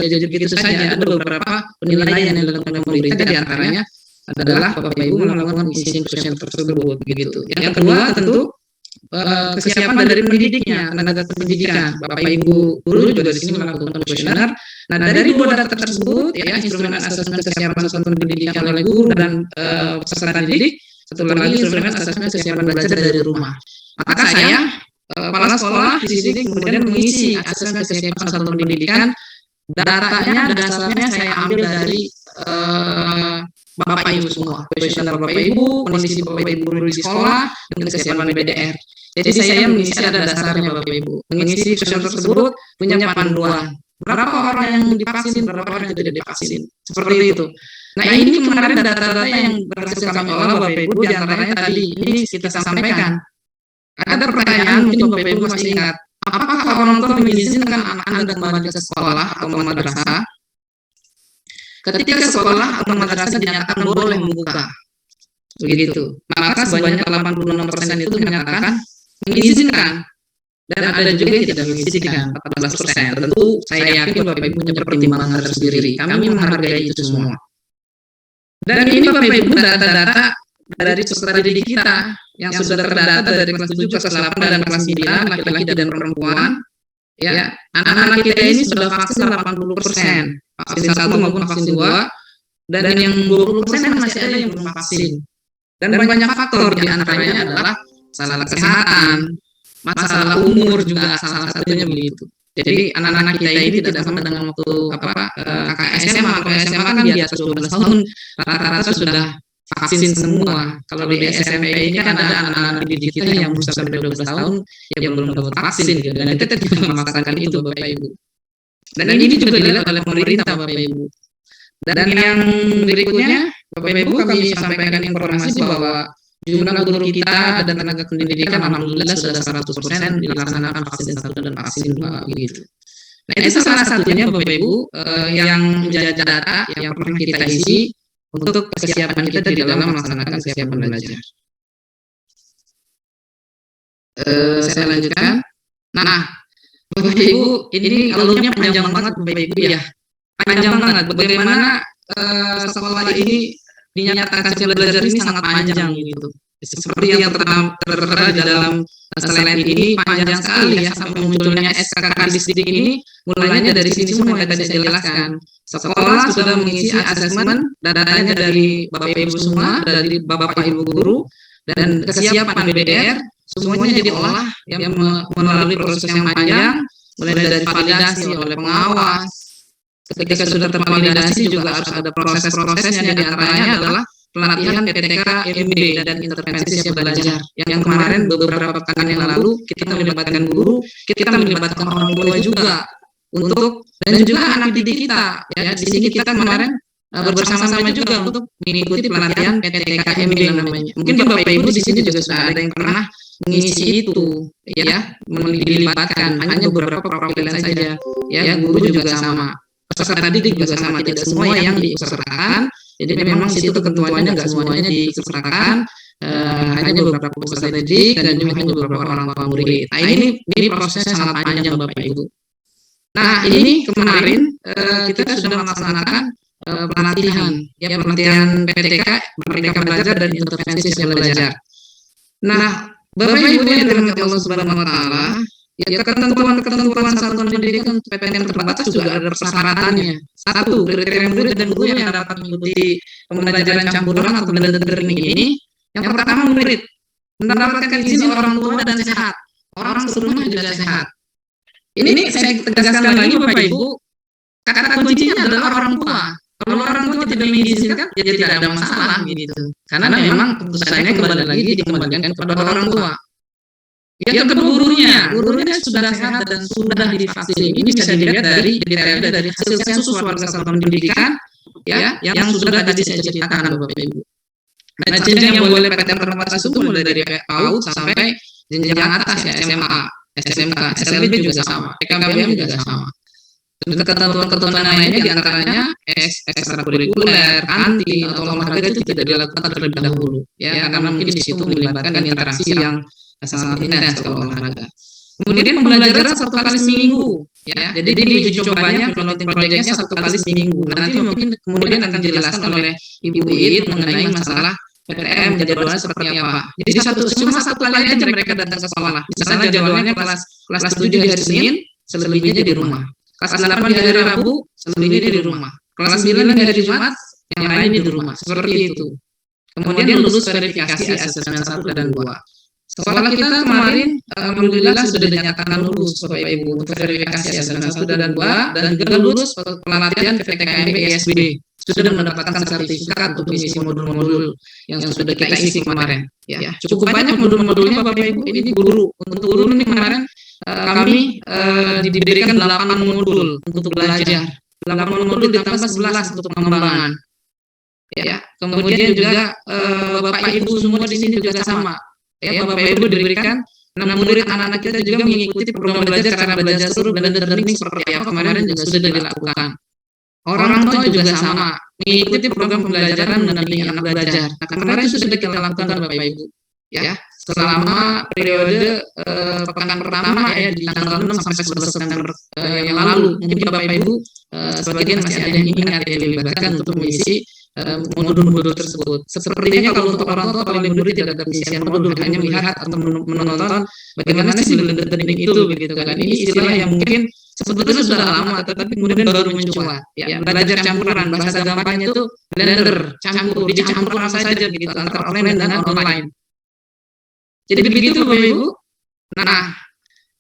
jadi begitu saja. Ada beberapa penilaian yang dilakukan oleh pemerintah, diantaranya adalah Bapak Ibu melakukan pengisian kuesioner tersebut begitu. Yang kedua tentu kesiapan dari pendidiknya, tenaga pendidikan. Bapak Ibu guru juga di sini melakukan kuesioner. Nah, dari dua data tersebut ya instrumen asesmen kesiapan satuan pendidikan oleh guru dan peserta didik, satu lagi instrumen asesmen kesiapan belajar dari rumah. Maka saya kepala sekolah di sini kemudian mengisi asesmen kesiapan satuan pendidikan. Datanya dasarnya saya ambil dari Bapak Ibu semua, kuesioner Bapak Ibu, kondisi Bapak Ibu di sekolah, dan kesiapan BDR. Jadi saya mengisi ada dasarnya Bapak Ibu. Mengisi kuesioner tersebut punya panduan. Berapa orang yang divaksin, berapa orang yang tidak divaksin. Seperti itu. Nah, ini kemarin data-data yang berhasil kami olah Bapak Ibu, diantaranya tadi ini kita sampaikan. Ada pertanyaan mungkin Bapak Ibu masih ingat. Apakah orang tua mengizinkan anak-anak kembali ke sekolah atau madrasah ketika sekolah atau madrasah dinyatakan boleh membuka? Begitu. Maka sebanyak 86% itu menyatakan mengizinkan. Dan ada juga yang tidak mengizinkan, 14%. Tentu saya yakin Bapak Ibu punya pertimbangan tersendiri. Kami menghargai itu semua. Dan ini Bapak Ibu data-data dari peserta didik kita yang sudah terdata dari kelas 7, kelas 8, dan kelas 9, laki-laki dan perempuan. Ya, anak-anak kita ini sudah vaksin 80%, vaksin 1 maupun vaksin 2, dan yang 20% masih ada yang belum vaksin. Dan banyak faktor, di antaranya adalah masalah kesehatan, masalah umur juga salah satunya begitu. Jadi anak-anak kita ini tidak sama dengan waktu kakak SMA. Kalau SMA kan di atas 12 tahun rata-rata sudah vaksin semua. Kalau di SMP ini kan ada anak-anak didik kita yang berusia sampai 12 tahun yang belum dapat vaksin gitu. Dan kita tidak memaksakan itu Bapak Ibu. Dan ini juga dilihat oleh pemerintah Bapak Ibu. Dan yang berikutnya Bapak Ibu kami sampaikan informasi bahwa jumlah guru kita dan tenaga pendidikan alhamdulillah sudah 100% dilaksanakan vaksin 1 dan vaksin 2 begitu. Nah, itu salah satunya Bapak Ibu yang menjadi data yang pernah kita isi untuk kesiapan kita di dalam melaksanakan kesiapan belajar. Saya lanjutkan. Nah, Bapak Ibu, ini alurnya panjang banget Bapak Ibu ya. Panjang banget. Bagaimana sekolah ini dinyatakan siap belajar ini sangat panjang gitu. Seperti yang tertera di dalam slide ini panjang sekali ya, sampai munculnya SKK Disdik ini mulainya dari sini semua yang tadi saya jelaskan. Sekolah sudah mengisi asesmen, datanya dari Bapak Ibu semua, dari Bapak Ibu guru, dan kesiapan BDR semuanya diolah yang melalui proses yang panjang, mulai dari validasi oleh pengawas. Ketika sudah tervalidasi juga harus ada proses-prosesnya, di antaranya adalah pelatihan PTK, MB, dan intervensi siap belajar. Yang kemarin beberapa pekan yang lalu kita melibatkan guru, kita melibatkan orang tua juga untuk, dan juga anak didik kita. Ya, di sini kita kemarin bersama-sama juga untuk mengikuti pelatihan PTK, MB namanya. Mungkin Bapak Ibu di sini juga sudah ada yang pernah mengisi itu, ya, dilibatkan. Hanya beberapa perwakilan saja. Ya, guru juga sama. Peserta didik juga sama, tidak semua yang diikutsertakan. Jadi memang di situ ketentuannya nggak semuanya diikutsertakan, hanya beberapa peserta didik dan juga hanya beberapa orang tua murid. Nah, ini prosesnya sangat panjang Bapak Ibu. Nah, ini kemarin kita sudah melaksanakan pelatihan, ya, pelatihan PTK, Merdeka Belajar dan intervensi siap belajar. Nah, Bapak Ibu yang dirahmati Allah Subhanahu wa taala, ya, ketentuan satuan pendidikan PTN terbatas juga ada persyaratannya. Satu, kriteria murid dan guru yang dapat mengikuti pembelajaran campuran atau blended learning ini. Yang pertama, murid mendapatkan izin orang tua dan sehat. Orang serumah juga sehat. Ini saya tegaskan lagi Bapak Ibu, kata kuncinya adalah orang tua. Kalau orang tua tidak mengizinkan, ya tidak ada masalah gitu. Karena memang keputusannya kembali lagi dikembalikan kepada orang tua. Yang kedua, gurunya sudah sehat dan sudah divaksin. Ini bisa dilihat dari hasil sensus warga satuan pendidikan, ya, yang sudah tadi saya ceritakan Bapak Ibu. Nah, jenjang yang boleh PTN terbatas itu mulai dari PAUD sampai jenjang atas, ya, SMA, SMK, SLB juga sama, PKBM juga sama. Dan ketentuan lainnya diantaranya ekstrakurikuler, kantin atau olahraga itu tidak dilakukan terlebih dahulu, ya, karena mungkin di situ melibatkan interaksi yang sangat intens kalau olahraga. Kemudian pembelajaran 1 kali seminggu, ya. Jadi di uji cobanya piloting projectnya 1 kali seminggu. Nanti mungkin kemudian akan dijelaskan oleh Ibu It mengenai masalah PTM jadwalnya seperti apa. Jadi cuma satu kali aja mereka datang ke sekolah. Misalnya jadwalnya kelas 7 hari Senin, selebihnya di rumah. Kelas 8 di hari Rabu, selebihnya di rumah. Kelas 9 di hari Jumat, yang lain di rumah. Seperti itu. Kemudian lulus verifikasi asesmen 1 dan 2. Sekolah kita kemarin alhamdulillah sudah dinyatakan lulus Bapak Ibu untuk verifikasi asesmen 1 dan 2, dan juga lulus pelatihan PTKMB ISB. Sudah mendapatkan sertifikat untuk mengisi modul-modul yang sudah kita isi kemarin. Ya, cukup banyak modul-modulnya Bapak Ibu. Ini guru. Untuk guru ini kemarin kami diberikan 8 modul untuk belajar. 8 modul ditambah 11 untuk pengembangan. Ya, kemudian juga Bapak Ibu semua di sini juga sama. Ya, Bapak Ibu diberikan 6 murid anak-anak kita juga mengikuti program belajar cara belajar seru blended learning seperti apa kemarin juga sudah dilakukan. Orang tua juga sama mengikuti program pembelajaran mendampingi anak belajar. Nah, kemarin sudah kita lakukan Bapak Ibu. Ya, selama periode pekan pertama, ya, di tanggal 6 sampai 11 September yang lalu. Mungkin Bapak Ibu sebagian masih ada yang ingat ya dilibatkan untuk mengisi modul-modul tersebut. Sepertinya kalau untuk orang tua paling murid tidak ada pengisian modul, hanya melihat atau menonton bagaimana sih blended learning itu begitu kan. Ini istilah yang mungkin sebetulnya sudah lama tetapi kemudian baru muncul. Ya, belajar campuran, bahasa gampangnya itu blender, dicampur apa saja begitu antara offline dan online. Jadi begitu Bapak Ibu. Nah,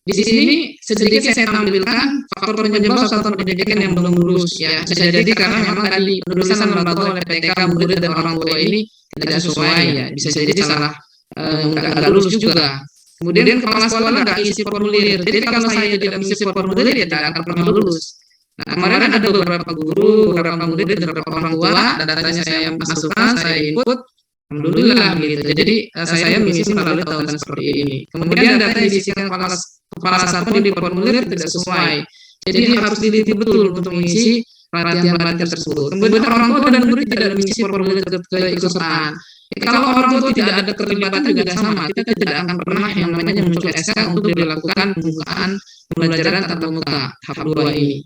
di sini sedikit saya tampilkan faktor penyebab satuan pendidikan yang belum lulus, ya. Bisa jadi karena memang tadi penulisan lembaga oleh PTK murid dan orang tua ini tidak sesuai, ya. Bisa jadi salah nggak lulus juga. Kemudian kepala sekolah nggak isi formulir. Jadi kalau saya tidak mengisi formulir ya tidak akan pernah lulus. Nah, kemarin ada beberapa guru, beberapa murid dan beberapa orang tua, datanya saya masukkan, saya input. Alhamdulillah begitu. Jadi saya mengisi melalui tautan seperti ini. Kemudian data yang diisikan kepala satuan di formulir tidak sesuai. Jadi harus diteliti betul untuk mengisi pelatihan tersebut. Kemudian orang tua dan murid tidak mengisi formulir keikutsertaan. Kalau orang tua tidak ada keterlibatan juga sama. Kita tidak akan pernah yang namanya muncul SK untuk dilakukan pembukaan pembelajaran tatap muka tahap 2 ini.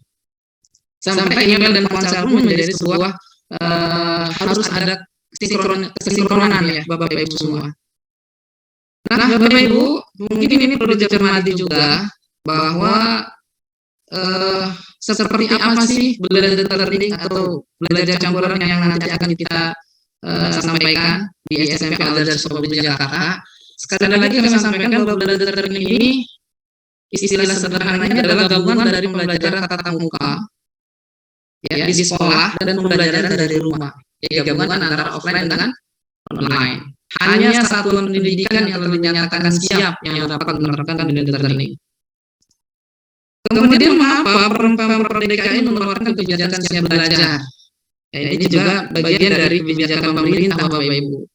Sampai email dan ponsel pun menjadi sebuah harus ada kesinkronan ya Bapak Ibu semua. Nah Bapak Ibu mungkin ini perlu dicermati juga bahwa seperti apa sih blended learning atau belajar campuran yang nanti akan kita sampaikan di SMP Al-Azhar Sukabumi Jakarta. Sekali lagi kami sampaikan bahwa blended learning ini istilah sederhananya adalah gabungan dari pembelajaran tatap muka ya di sekolah dan pembelajaran dari rumah. Jadi gabungan antara offline dengan online. Hanya satuan pendidikan yang telah dinyatakan siap yang dapat menerapkan blended learning. Kemudian mengapa Pemprov DKI mengeluarkan kebijakan siap belajar? Ya, ini juga bagian dari kebijakan pemerintah, Bapak Ibu.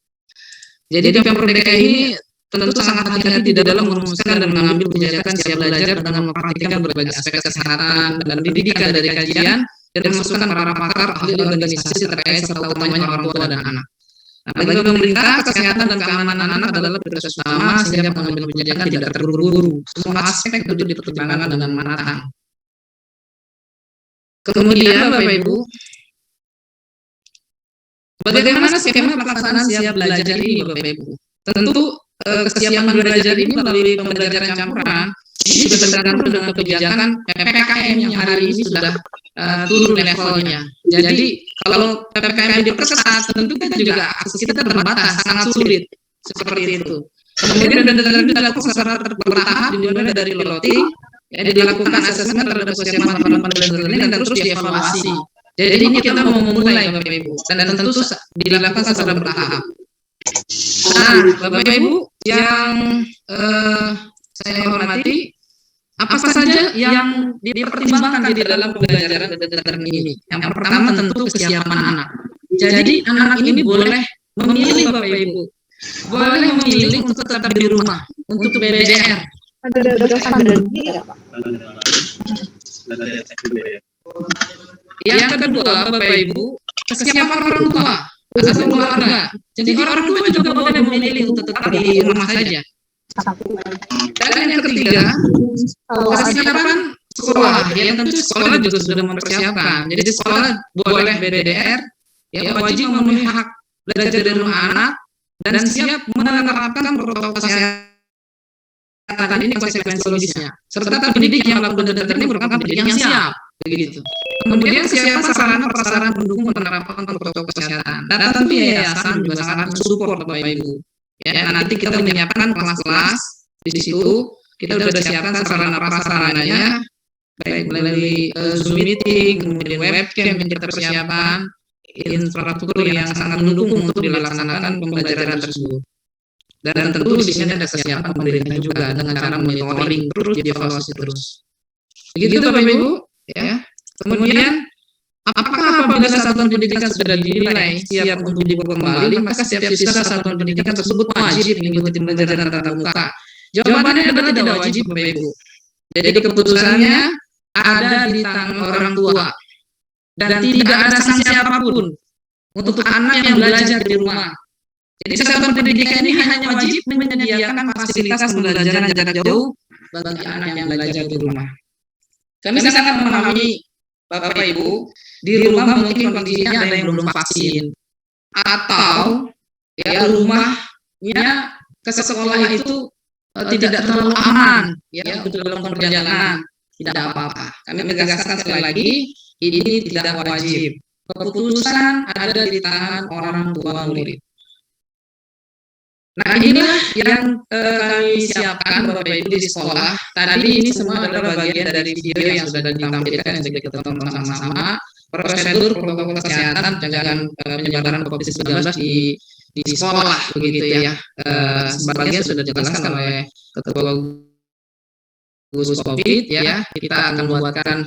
Jadi Pemprov DKI ini tentu sangat hati-hati di dalam merumuskan dan mengambil kebijakan siap belajar dengan memperhatikan berbagai aspek kesehatan dan pendidikan dari kajian dan memasukkan para pakar, ahli organisasi terkait serta utamanya orang tua dan anak. Nah, bagi pemerintah, kesehatan dan keamanan anak adalah prioritas utama sehingga pengambilan kebijakan tidak terburu-buru. Semua aspek perlu dipertimbangkan dengan matang. Kemudian, Bapak Ibu, bagaimana skema pelaksanaan siap belajar ini, Bapak Ibu? Tentu kesiapan belajar ini melalui pembelajaran campuran ini sudah tergantung dengan kebijakan PPKM yang hari ini sudah turun levelnya. Jadi kalau PPKM diperketat, tentu kita juga akses kita terbatas, sangat sulit seperti itu. Kemudian dilakukan secara bertahap, dimulai dari piloting, ya, dilakukan asesmen terhadap kesiapan blended learning dan terus dievaluasi. Jadi ini kita mau memulai, Bapak Ibu, dan tentu dilakukan secara bertahap. Nah, Bapak Ibu yang saya hormati, apa saja yang dipertimbangkan di dalam pembelajaran blended learning ini? Yang pertama tentu kesiapan anak. Jadi anak ini boleh memilih, Bapak Ibu, boleh memilih untuk tetap di rumah, untuk BDR. Yang kedua, Bapak Ibu, kesiapan orang tua atau keluarga. Jadi orang tua juga boleh memilih untuk tetap di rumah saja. Dan yang ketiga, kesiapan sekolah. Yang tentu sekolah juga sudah mempersiapkan. Jadi sekolah boleh BDR, ya wajib memenuhi hak belajar di rumah anak dan siap menerapkan protokol kesehatan ini konsekuensi logisnya. Serta pendidik yang melakukan blended learning merupakan pendidik yang siap. Begitu. Kemudian siapa sarana-prasarana pendukung penerapan protokol kesehatan. Dan tentu yayasan juga sangat mensupport, Bapak Ibu. Ya, nanti kita menyiapkan kelas-kelas di situ, kita sudah siapkan sarana-prasarananya, baik melalui Zoom meeting, kemudian webcam yang kita persiapkan, infrastruktur yang sangat mendukung untuk dilaksanakan pembelajaran tersebut. Dan tentu di sini ada kesiapan pemerintah juga dengan cara monitoring terus, dievaluasi terus. Begitu, Bapak Ibu. Ya. Kemudian, apakah apabila satuan pendidikan sudah dinilai siap untuk dibuka kembali, maka setiap siswa satuan pendidikan tersebut wajib mengikuti pembelajaran tatap muka? Jawabannya adalah tidak wajib, Bapak Ibu. Jadi keputusannya ada di tangan orang tua dan tidak ada sanksi apapun untuk anak yang belajar di rumah. Jadi satuan pendidikan ini hanya wajib menyediakan fasilitas pembelajaran jarak jauh bagi anak yang belajar di rumah. Kami sangat memahami, Bapak Ibu, di rumah mungkin kondisinya ada yang belum vaksin, atau ya rumahnya ke sekolah itu tidak terlalu aman, ya untuk dalam perjalanan, tidak apa-apa. Kami menegaskan sekali lagi, ini tidak wajib. Keputusan ada di tangan orang tua murid. Nah, inilah yang kami siapkan, Bapak Ibu, di sekolah. Tadi ini semua adalah bagian dari video yang sudah ditampilkan, yang sudah kita tonton sama-sama. Prosedur protokol kesehatan pencegahan penyebaran COVID-19 di sekolah, begitu ya. Sebagian sudah dijelaskan oleh Ketua Gugus COVID, ya. Kita akan membuatkan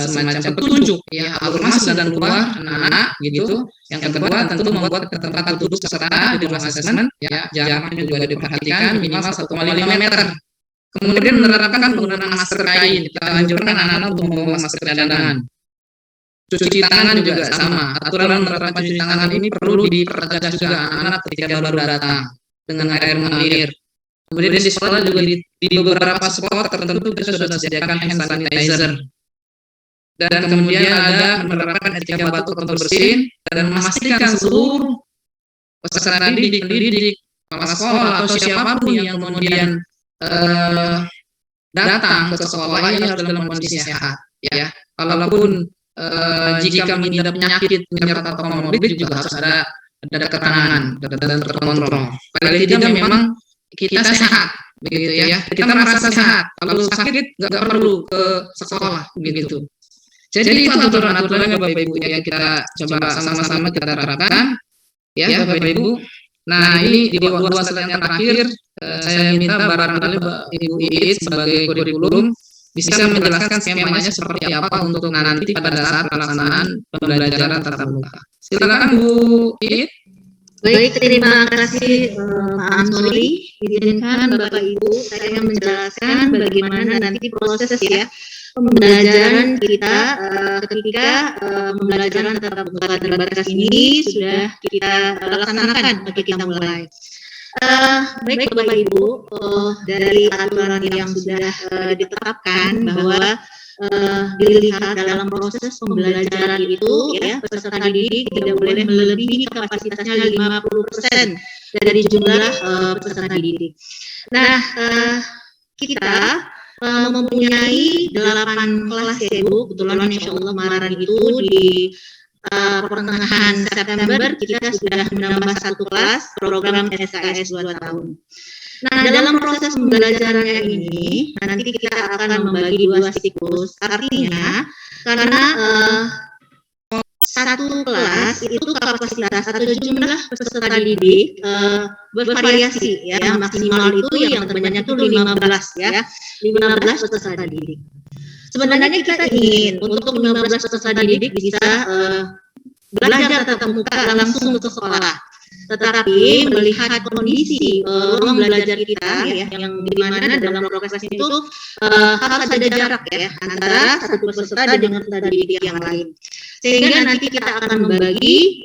semacam petunjuk, ya, alur masuk dan keluar anak-anak, gitu. Yang kedua tentu membuat tempat duduk peserta di ruang asesmen, ya, jaraknya juga diperhatikan minimal 1,5 meter. Kemudian menerapkan penggunaan masker kain. Kita anjurkan anak-anak untuk membawa masker cadangan. Cuci tangan juga sama. Aturan menerapkan cuci tangan ini perlu dipertegas juga anak-anak ketika baru datang dengan air mengalir. Kemudian di sekolah juga di beberapa spot tertentu kita sudah disediakan hand sanitizer. Dan kemudian ada menerapkan etika batuk atau bersin dan memastikan seluruh peserta didik, pendidik, kepala sekolah atau siapapun yang kemudian datang ke sekolah ini harus dalam kondisi sehat. Ya, kalaupun jika mengidap penyakit menyerta atau komorbid juga harus ada ketenangan dan terkontrol. Paling tidak memang kita sehat, begitu ya. Kita merasa sehat. Kalau sakit nggak perlu ke sekolah, begitu. Jadi itu aturan-aturan Bapak Ibu yang kita coba sama-sama kita terapkan ya Bapak Ibu. Nah ini di dua slide yang terakhir saya minta barangkali Ibu Iit sebagai kurikulum bisa menjelaskan skemanya seperti apa untuk nanti pada saat pelaksanaan pembelajaran tatap muka. Silakan Bu Iit. Baik, terima kasih Pak Ansori. Izinkan Bapak Ibu saya menjelaskan bagaimana nanti proses ya pembelajaran kita ketika pembelajaran tatap muka terbatas ini sudah kita laksanakan bagi kita mulai. Baik Bapak Ibu, dari aturan yang sudah ditetapkan bahwa dilihat dalam proses pembelajaran itu ya peserta didik tidak boleh melebihi kapasitasnya 50% dari jumlah peserta didik. Nah, kita mempunyai 8 kelas ya Bu, kebetulan Insya Allah Maret itu di pertengahan September kita sudah menambah 1 kelas program SKS 2 tahun. Nah, dalam proses pembelajarannya ini nanti kita akan membagi 2 siklus. Artinya karena satu kelas itu kapasitas atau jumlah peserta didik bervariasi ya, maksimal itu yang terbanyak itu 15 ya, 15 peserta didik. Sebenarnya kita ingin untuk 15 peserta didik bisa belajar tatap muka langsung ke sekolah. Tetapi melihat kondisi ruang belajar kita ya, yang dimana dalam proses itu harus ada jarak ya antara satu peserta dengan peserta didik yang lain. Sehingga nanti kita akan membagi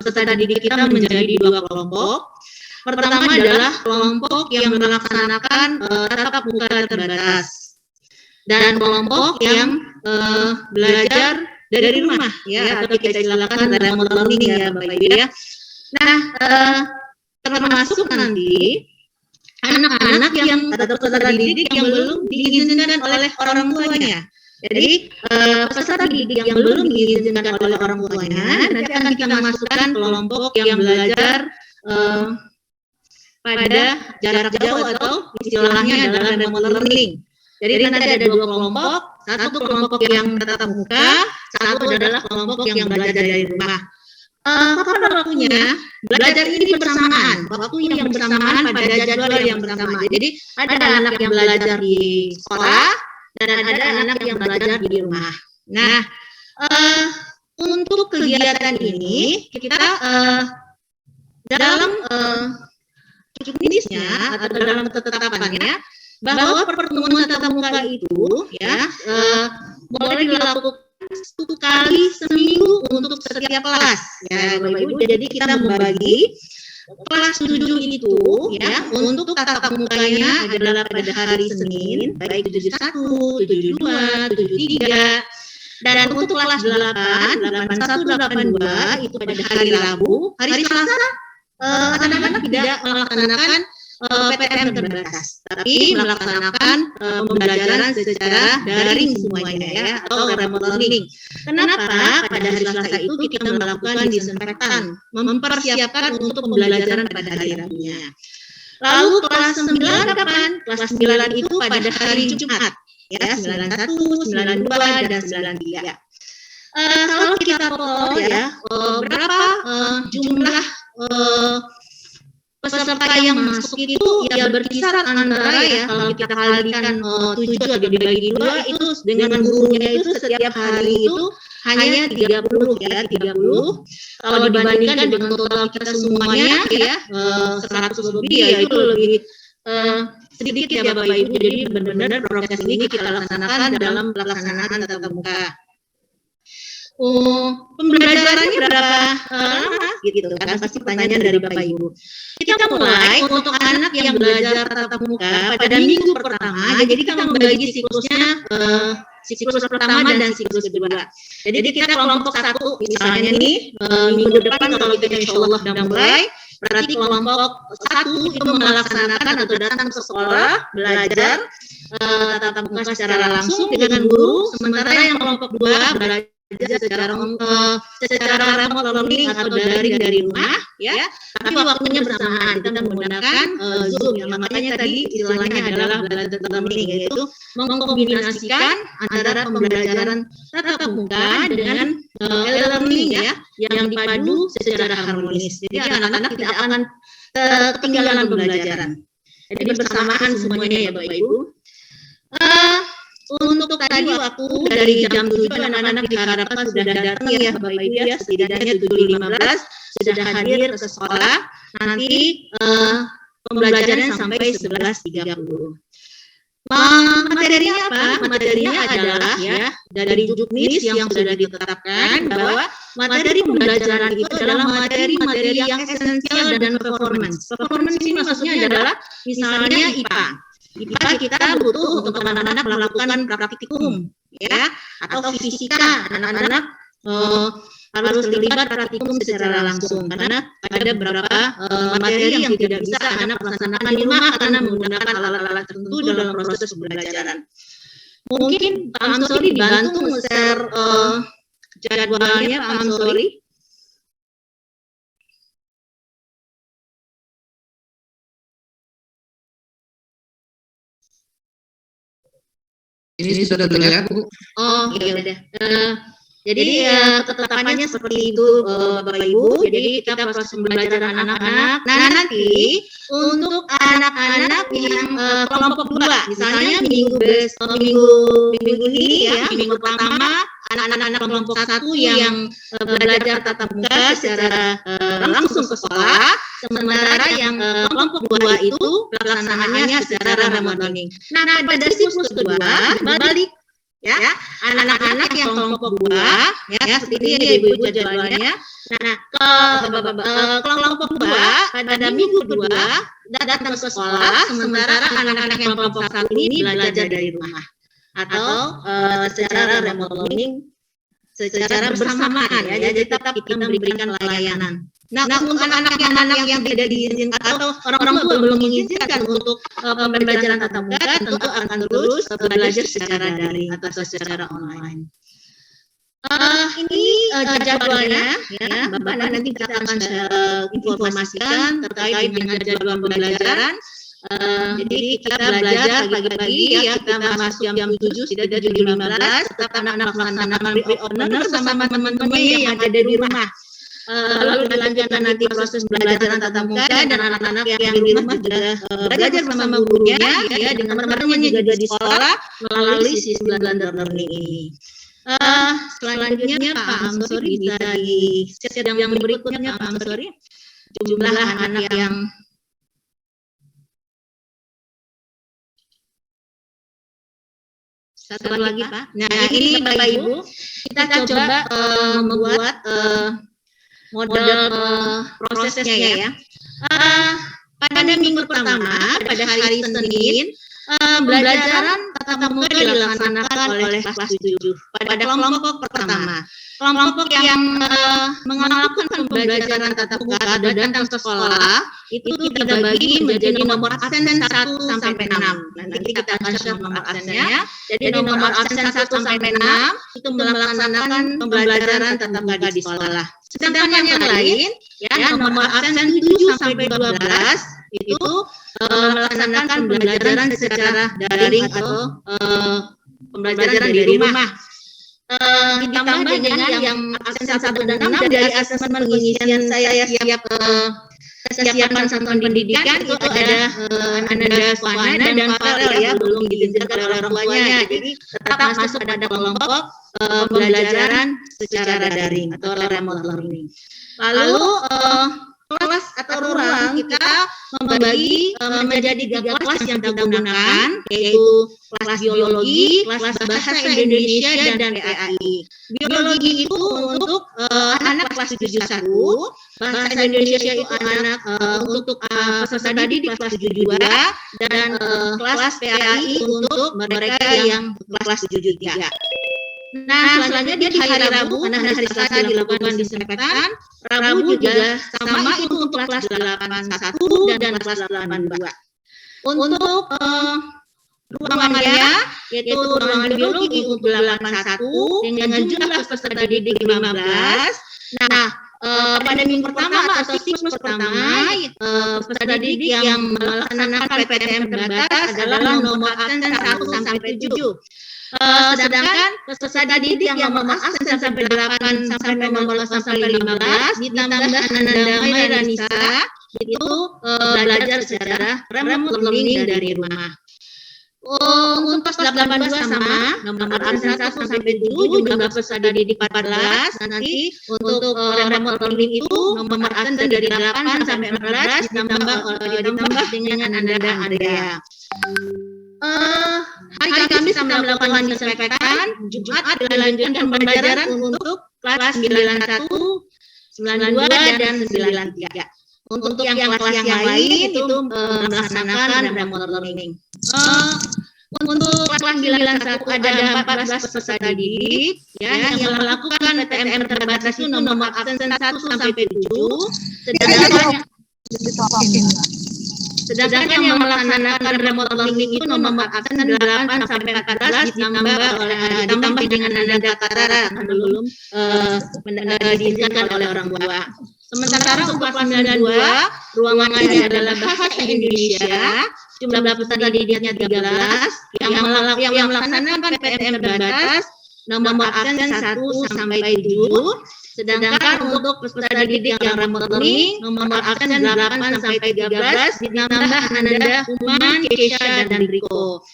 peserta didik kita menjadi 2 kelompok. Pertama adalah kelompok yang melaksanakan tatap muka terbatas dan kelompok yang belajar dari rumah ya, atau kita istilahkan remote learning ya Bapak Ibu ya. Nah, termasuk nanti anak-anak yang atau peserta didik yang belum diizinkan oleh orang tuanya. Jadi peserta didik yang belum diizinkan oleh orang tuanya nanti akan kita masukkan kelompok yang belajar pada jarak jauh atau istilahnya adalah remote learning. Jadi nanti ada 2 kelompok, satu kelompok yang tatap muka, satu adalah kelompok yang belajar dari rumah. Kapan waktunya? Belajar ini bersamaan, waktu yang bersamaan pada jadwal yang bersama. Jadi ada anak yang belajar di sekolah dan ada anak yang belajar di rumah. Nah, untuk kegiatan ini kita dalam jenisnya atau dalam ketetapannya bahwa pertemuan tatap muka itu ya boleh dilakukan 1 kali seminggu untuk setiap kelas ya Bapak Ibu. Jadi kita membagi kelas 7 itu ya untuk tatap mukanya adalah pada hari Senin baik 71, 72, 73 dan untuk kelas 8, 81, 82 itu pada hari Rabu. Hari Selasa anak-anak tidak melaksanakan PTM terbatas, tapi melaksanakan pembelajaran secara daring semuanya ya, atau remote learning. Kenapa? Pada hari Selasa itu kita melakukan disinfektan, mempersiapkan untuk pembelajaran pada hari Rabunya. Lalu kelas 9 kapan? Kelas 9 itu pada hari Jumat, ya 91, 92, dan 93. Kalau kita total ya, berapa jumlah peserta yang masuk itu ya berkisar antara ya kalau kita kalikan 7 dibagi 2 itu dengan gurunya itu setiap hari itu hanya 30 ya 30. Kalau dibandingkan dengan total kita semuanya ya 100 lebih ya itu lebih sedikit ya Bapak Ibu. Jadi benar-benar proses ini kita laksanakan dalam pelaksanaan tatap muka. Pembelajarannya berapa lama gitu kan, pasti pertanyaan dari Bapak Ibu. Kita mulai untuk anak yang belajar tatap muka pada minggu pertama, jadi kita membagi siklusnya siklus pertama dan siklus kedua. Jadi kita kelompok 1 misalnya nih minggu depan kalau kita insya Allah sudah mulai, berarti kelompok 1 itu melaksanakan atau datang ke sekolah belajar tatap muka secara langsung dengan guru, sementara yang kelompok 2 belajar secara remote learning atau daring dari rumah, ya. Tapi waktunya bersamaan kita menggunakan Zoom. Ya, makanya tadi istilahnya adalah blended learning, yaitu mengkombinasikan antara pembelajaran tatap muka dengan e-learning ya, yang dipadu secara harmonis. Jadi anak-anak tidak akan ketinggalan pembelajaran. Jadi bersamaan semuanya ya Bapak Ibu. Untuk tadi waktu dari jam 7 anak-anak diharapkan sudah datang ya Bapak Ibu ya, setidaknya 7.15 sudah hadir ke sekolah. Nanti pembelajaran sampai 11.30. Materinya apa? Materinya adalah ya dari Juknis yang sudah ditetapkan bahwa materi pembelajaran itu adalah materi-materi yang esensial dan performance. Performance ini maksudnya adalah misalnya IPA. IPA kita butuh untuk anak-anak melakukan praktikum, ya, atau fisika, anak-anak harus terlibat praktikum secara langsung karena ada beberapa materi yang tidak bisa anak laksanakan di rumah karena menggunakan alat-alat tertentu dalam proses pembelajaran. Mungkin Pak Amsori dibantu share jadwalnya, Pak Amsori. Ini sudah terlihat, Bu. Oh, iya udah. Jadi ketetapannya seperti itu Bapak Ibu. Jadi kita proses pembelajaran anak-anak. Nah nanti untuk anak-anak yang kelompok 2, misalnya minggu ini ya, minggu pertama anak-anak kelompok 1 yang belajar tatap muka secara langsung ke sekolah, sementara yang kelompok 2 itu pelaksanaannya secara remote learning. Nah pada siklus kedua balik ya, anak-anak yang kelompok 2 ya, seperti ini ya Ibu-ibu jadwalnya. Nah, kelompok 2 pada minggu kedua datang ke sekolah, sementara anak-anak yang kelompok 1 ini belajar dari rumah atau secara remote learning secara bersamaan ya, jadi tetap kita memberikan layanan. Nah, untuk anak-anak yang tidak diizinkan atau orang tua belum mengizinkan untuk pembelajaran tatap muka, tentu akan terus belajar secara daring atau secara online. Ini jadwalnya, ya, Bapak nanti kita akan informasikan terkait dengan jadwal pembelajaran. Jadi kita belajar pagi-pagi ya, kita masuk jam 7 sudah 7.15, tetap anak-anak melaksanakan pre-opener sama teman-temannya yang ada di rumah. Lalu dilanjutkan nanti proses pembelajaran tatap muka dan anak-anak yang di rumah juga belajar bersama gurunya ya, dengan teman-temannya juga di sekolah melalui sistem blended learning ini. Selanjutnya Pak Amsori bisa di slide yang berikutnya Pak Amsori, jumlah anak yang satu lagi Pak. Nah ini Bapak Ibu kita coba membuat model prosesnya ya. Pada minggu pertama, pada hari Senin, pembelajaran tatap muka dilaksanakan oleh kelas 7 pada kelompok pertama. Kelompok yang melakukan pembelajaran tatap muka dan datang ke sekolah itu kita bagi menjadi nomor absen 1 sampai 6. Nanti kita akan share nomor absennya. Jadi nomor absen 1 sampai 6 itu melaksanakan pembelajaran tatap muka di sekolah. Sedangkan yang lain, ya nomor absen 7 sampai 12 itu melaksanakan pembelajaran secara daring atau pembelajaran dari rumah. Ditambah dengan yang absen 1 dan 6 dari asesmen pengisian saya siap kesiapan satuan pendidikan itu ada Ananda Suwana dan Farel ya, belum diizinkan oleh orang tuanya. Jadi tetap masuk pada kelompok pembelajaran secara daring atau remote learning. Lalu kelas atau ruang kita membagi menjadi 3 kelas yang kita gunakan, yaitu kelas biologi, kelas bahasa Indonesia, dan PAI. Biologi itu untuk anak kelas 71, bahasa Indonesia itu anak untuk peserta didik kelas 72, dan kelas PAI untuk mereka yang kelas 73. Nah, selanjutnya dia di hari Rabu, karena hari Selasa dilakukan disinfektan. Rabu juga sama itu untuk kelas 81 dan kelas 82. Untuk ruangannya, yaitu ruangan biologi untuk 81 dengan jumlah peserta didik 15. Nah, pada minggu pertama atau siklus pertama, peserta didik yang melaksanakan PTM terbatas adalah nomor absen 1 sampai 7. Sedangkan peserta didik yang nomor absen sampai 8 sampai nomor sampai 15 ditambah Ananda Mai Ranisa itu belajar secara remote learning dari rumah. Untuk 82 sama, nomor absen 1 sampai 7, jumlah peserta didik 14. Nanti untuk remote learning itu nomor absen dari 8 sampai 14 ditambah dengan Ananda Andrea. Hari Kamis melakukan disinfektan, Jumat dilanjutkan pembelajaran untuk kelas 91, 92 dan 93. Untuk yang kelas yang lain itu melaksanakan remote learning. Untuk kelas 91 ada 14 peserta didik ya yang melakukan PTM terbatas itu nomor absen 1 sampai 7. Sedangkan yang melaksanakan remote learning itu nomor absen 8 sampai 14 ditambah dengan Ananda Katara belum diizinkan oleh orang tua. Sementara untuk kelas 92 ruangannya adalah bahasa Indonesia, jumlah peserta didiknya 13, yang melaksanakan PTM terbatas nomor absen 1 sampai 7. Sedangkan untuk peserta didik yang remote learning nomor absen 8 sampai 13 ditambah Ananda, Uman, Keisha dan Riko.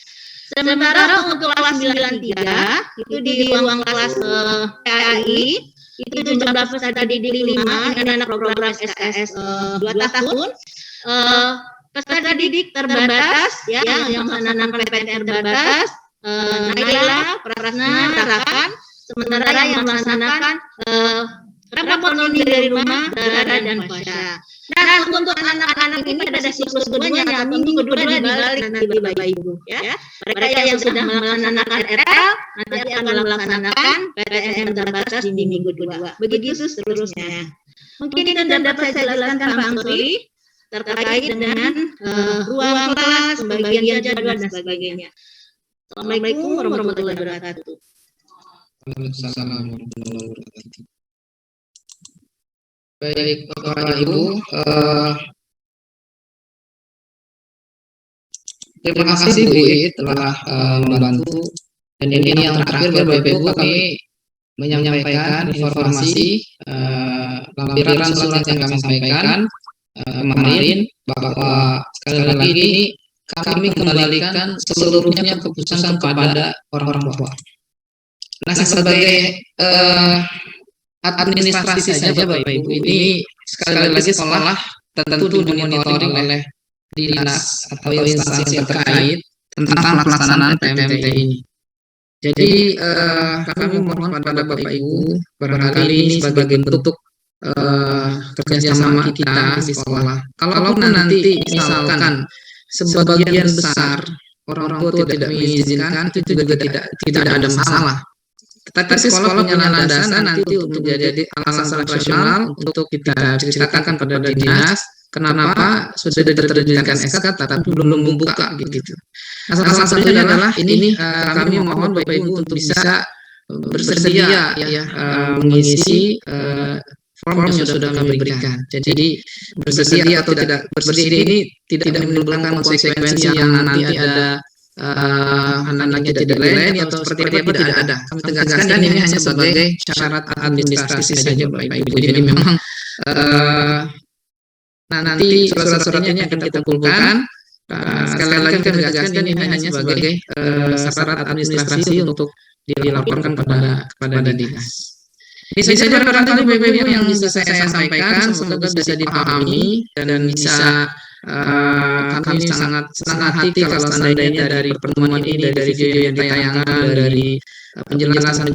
Sementara untuk kelas 93 itu di ruang kelas PAI itu jumlah peserta didik 5 dengan anak program SKS 2 tahun. Peserta didik terbatas ya yang melaksanakan PTM terbatas Naila, Prasna, Tarakan. Sementara yang melaksanakan remote learning dari rumah Dara dan Fasya. Nah, untuk anak-anak ini ada siklus keduanya atau minggu kedua dibalik nanti Bapak Ibu ya. Mereka yang sudah melaksanakan RL nanti akan melaksanakan PTM terbatas di minggu kedua. Begitu seterusnya. Mungkin itu dapat saya jelaskan Pak Ansori terkait dengan ruang kelas, pembagian jadwal dan sebagainya. Assalamualaikum warahmatullahi wabarakatuh. Waalaikumsalam warahmatullahi wabarakatuh. Baik, Bapak Ibu, terima kasih Bu telah membantu. Dan ini yang terakhir Bapak Ibu, kami menyampaikan informasi lampiran surat yang kami sampaikan kemarin bahwa sekali lagi kami kembalikan seluruhnya keputusan kepada orang tua. Nah, sebagai administrasi saja Bapak Ibu, ini sekali lagi sekolah tentu dimonitoring oleh dinas atau instansi terkait tentang pelaksanaan PMT ini. Jadi kami mohon kepada Bapak Ibu barangkali ini sebagai bentuk kerjasama kita di sekolah. Kalau nanti misalkan sebagian besar orang tua tidak mengizinkan, itu juga tidak ada masalah. Tetapi sekolah punya landasan nanti untuk menjadi alasan rasional untuk kita ceritakan kepada dinas kenapa sudah diterbitkan SK tapi belum membuka gitu. Salah satunya adalah ini kami mohon Bapak Ibu untuk bisa bersedia ya mengisi form yang sudah kami berikan. Jadi bersedia atau tidak bersedia ini tidak menimbulkan konsekuensi yang nanti ada anak-anaknya tidak lain atau seperti apa, tidak ada. Kami tegaskan ini hanya sebagai syarat administrasi saja Bapak Ibu. Jadi memang nanti surat-suratnya akan kita kumpulkan. Sekali lagi kami tegaskan ini hanya sebagai syarat administrasi untuk dilaporkan kepada dinas. Ini saja barangkali Bapak Ibu yang bisa saya sampaikan, semoga bisa dipahami dan bisa kami sangat senang hati kalau seandainya dari pertemuan ini, dari video yang ditayangkan, dari penjelasan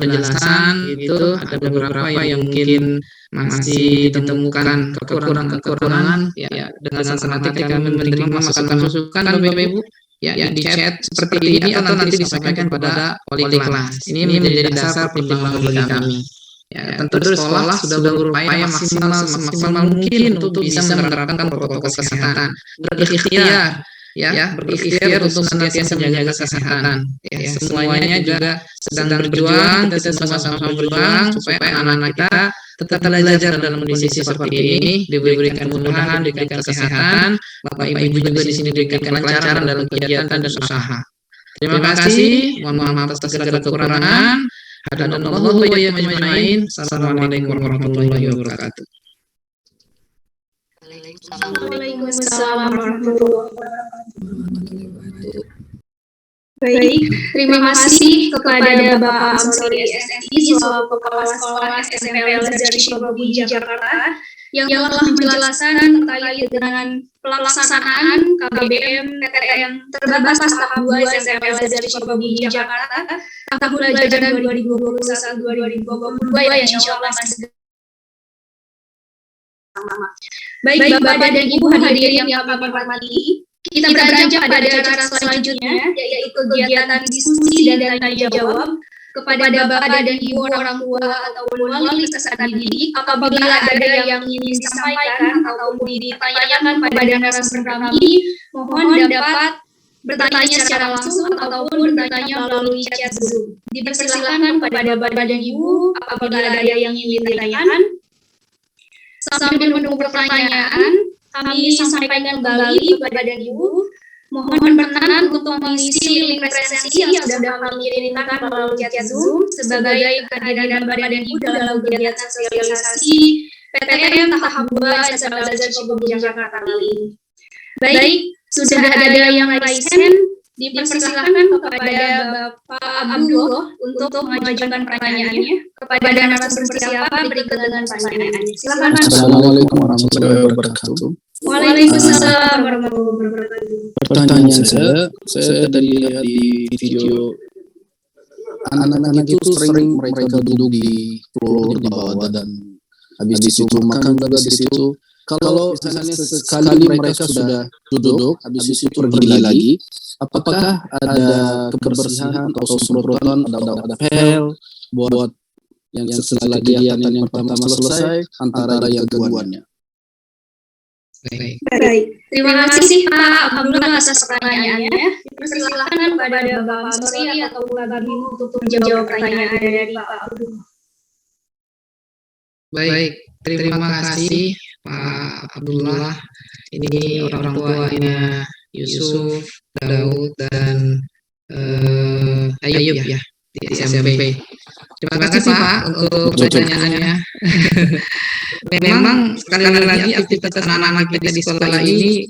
itu ada beberapa yang mungkin masih ditemukan kekurangan ya dengan senang hati kami menerima masukan Bapak Ibu ya di chat seperti ini atau nanti disampaikan pada wali kelas. Ini menjadi dasar pertimbangan bagi kami. Ya, tentu sekolah sudah berupaya semaksimal mungkin untuk bisa menerapkan protokol kesehatan. Berikhtiar berikhtiar untuk senantiasa menjaga kesehatan. Ya, semuanya juga sedang berjuang, kita sama-sama berjuang supaya anak-anak kita tetap belajar dalam kondisi seperti ini, diberikan kemudahan, diberikan kesehatan, Bapak Ibu juga di sini diberikan kelancaran dalam kegiatan dan usaha. Terima kasih, mohon maaf atas segala kekurangan. Hadanallahu wa iyyakum ajmain. Assalamualaikum warahmatullahi wabarakatuh. Waalaikumsalam warahmatullahi wabarakatuh. Baik, terima kasih kepada Bapak Amsori SSI selaku Kepala Sekolah SMP Al-Azhar Syibabudi Jakarta yang telah menjelaskan terkait dengan pelaksanaan KBM PTM terbatas tahap 2 SMP Al-Azhar Syibabudi Jakarta tahun ajaran 2021-2022 yang insyaallah masih sama. Baik Bapak dan Ibu hadirin yang kami hormati, kita beranjak pada acara selanjutnya, yaitu kegiatan diskusi dan tanya jawab kepada Bapak dan Ibu orang tua ataupun wali peserta didik. Apabila ada yang ingin disampaikan ataupun ditanyakan pada narasumber kami, mohon dapat bertanya secara langsung ataupun bertanya melalui chat Zoom. Dipersilakan kepada Bapak dan Ibu apabila ada yang ingin ditanyakan. Sambil menunggu pertanyaan, kami sampaikan kembali kepada Ibu, mohon berkenan untuk mengisi link presensi yang sudah kami kirimkan melalui chat Zoom sebagai kehadiran Bapak dan Ibu dalam kegiatan sosialisasi PTM tahap 2 SMP Al-Azhar Syibabudi Jakarta kali ini. Baik, sudah ada yang raise hand, dipersilakan kepada Bapak Abdul untuk mengajukan pertanyaannya kepada narasumber siapa berikut dengan pertanyaannya. Silakan Pak. Assalamualaikum warahmatullahi wabarakatuh. Waalaikumsalam warahmatullahi wabarakatuh. Pertanyaan saya tadi lihat di video anak-anak itu sering mereka duduk di floor di bawah dan habis di situ makan juga di situ. Kalau misalnya sekali mereka sudah duduk, habis itu pergi lagi, apakah ada kebersihan atau semprotan, ada pel buat yang setelah kegiatan yang pertama selesai antara yang keduanya? Baik, terima kasih Pak Abdullah atas pertanyaannya. Dipersilakan kepada Bapak Amsori atau Bapak Bimu untuk menjawab pertanyaan dari Pak Abdullah. Baik, terima kasih Pak Abdullah. Ini orang tuanya Yusuf, Daud, dan Ayub ya di SMP. Terima kasih Pak untuk pertanyaannya. Memang sekali lagi aktivitas anak-anak kita di sekolah ini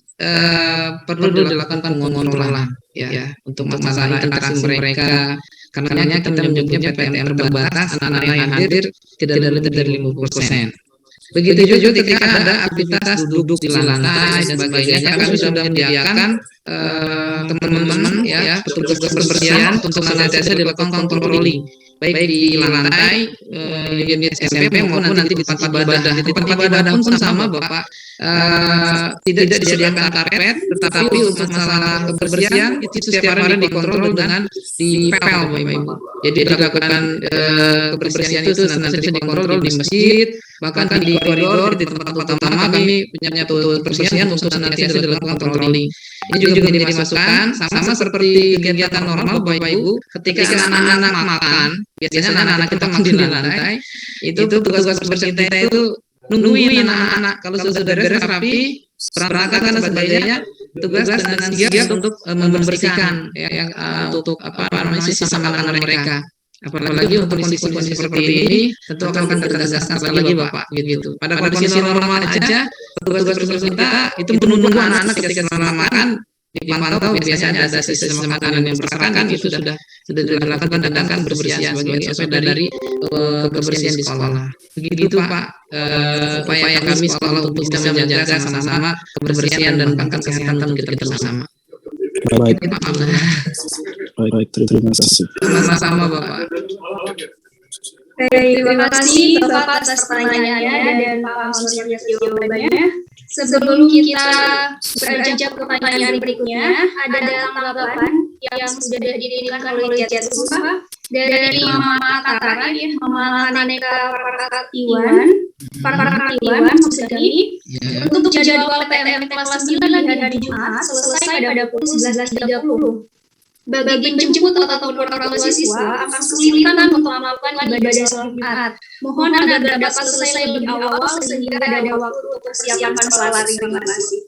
perlu dilakukan pengontrolan ya untuk masalah interaksi mereka. Karena kita menyebutnya PTM terbatas, anak-anak yang hadir tidak lebih dari 50%. Begitu juga ketika ada aktivitas duduk di lantai dan sebagainya, kami sudah menyediakan teman-teman ya petugas kebersihan untuk senantiasa dilakukan controlling baik di lantai unit SMP maupun nanti di tempat ibadah. Di tempat ibadah pun sama Bapak, tidak disediakan karpet, tetapi untuk masalah kebersihan itu setiap hari dikontrol dengan dipel Bapak Ibu. Jadi dilakukan kebersihan itu senantiasa dikontrol di masjid, bahkan di koridor, di tempat utama kami punya kebersihan untuk senantiasa dilakukan controlling. Ini juga menjadi masukan, sama seperti kegiatan normal Bapak Ibu, ketika anak-anak makan, biasanya anak-anak kita makan di lantai, itu tugas kebersihan kita itu nungguin anak-anak kalau sudah beres rapi, perangkat dan sebagainya, tugas dengan sigap untuk membersihkan ya, untuk sisa makanan mereka. Apalagi untuk kondisi seperti ini tentu akan kita tegaskan sekali lagi Bapak gitu. Pada kondisi normal aja tugas kita itu menunggu anak-anak ketika makan dipantau, biasanya ada sisa makanan yang berserakan itu sudah dilakukan tindakan berbersihan sebagai aspek dari kebersihan di sekolah. Begitu Pak upaya kami sekolah untuk bisa menjaga sama-sama kebersihan dan kesehatan kita bersama. Baik, terima kasih. Sama-sama Bapak. Terima kasih Bapak atas pertanyaannya dan Pak Amsori atas jawabannya. Sebelum kita beranjak ke pertanyaan berikutnya, ada tanggapan yang sudah diberikan oleh Chat Suspa dari Mama Tatara, ya, Mama Naneka Parkatiwan maksud kami, untuk jadwal PTM kelas 9 di hari Jumat selesai pada pukul 19.30. Bagi penjemput ataupun orang tua siswa akan kesulitan untuk melakukan ibadah sholat Jumat. Mohon agar dapat selesai lebih awal sehingga ada waktu untuk persiapan sholat. Terima kasih.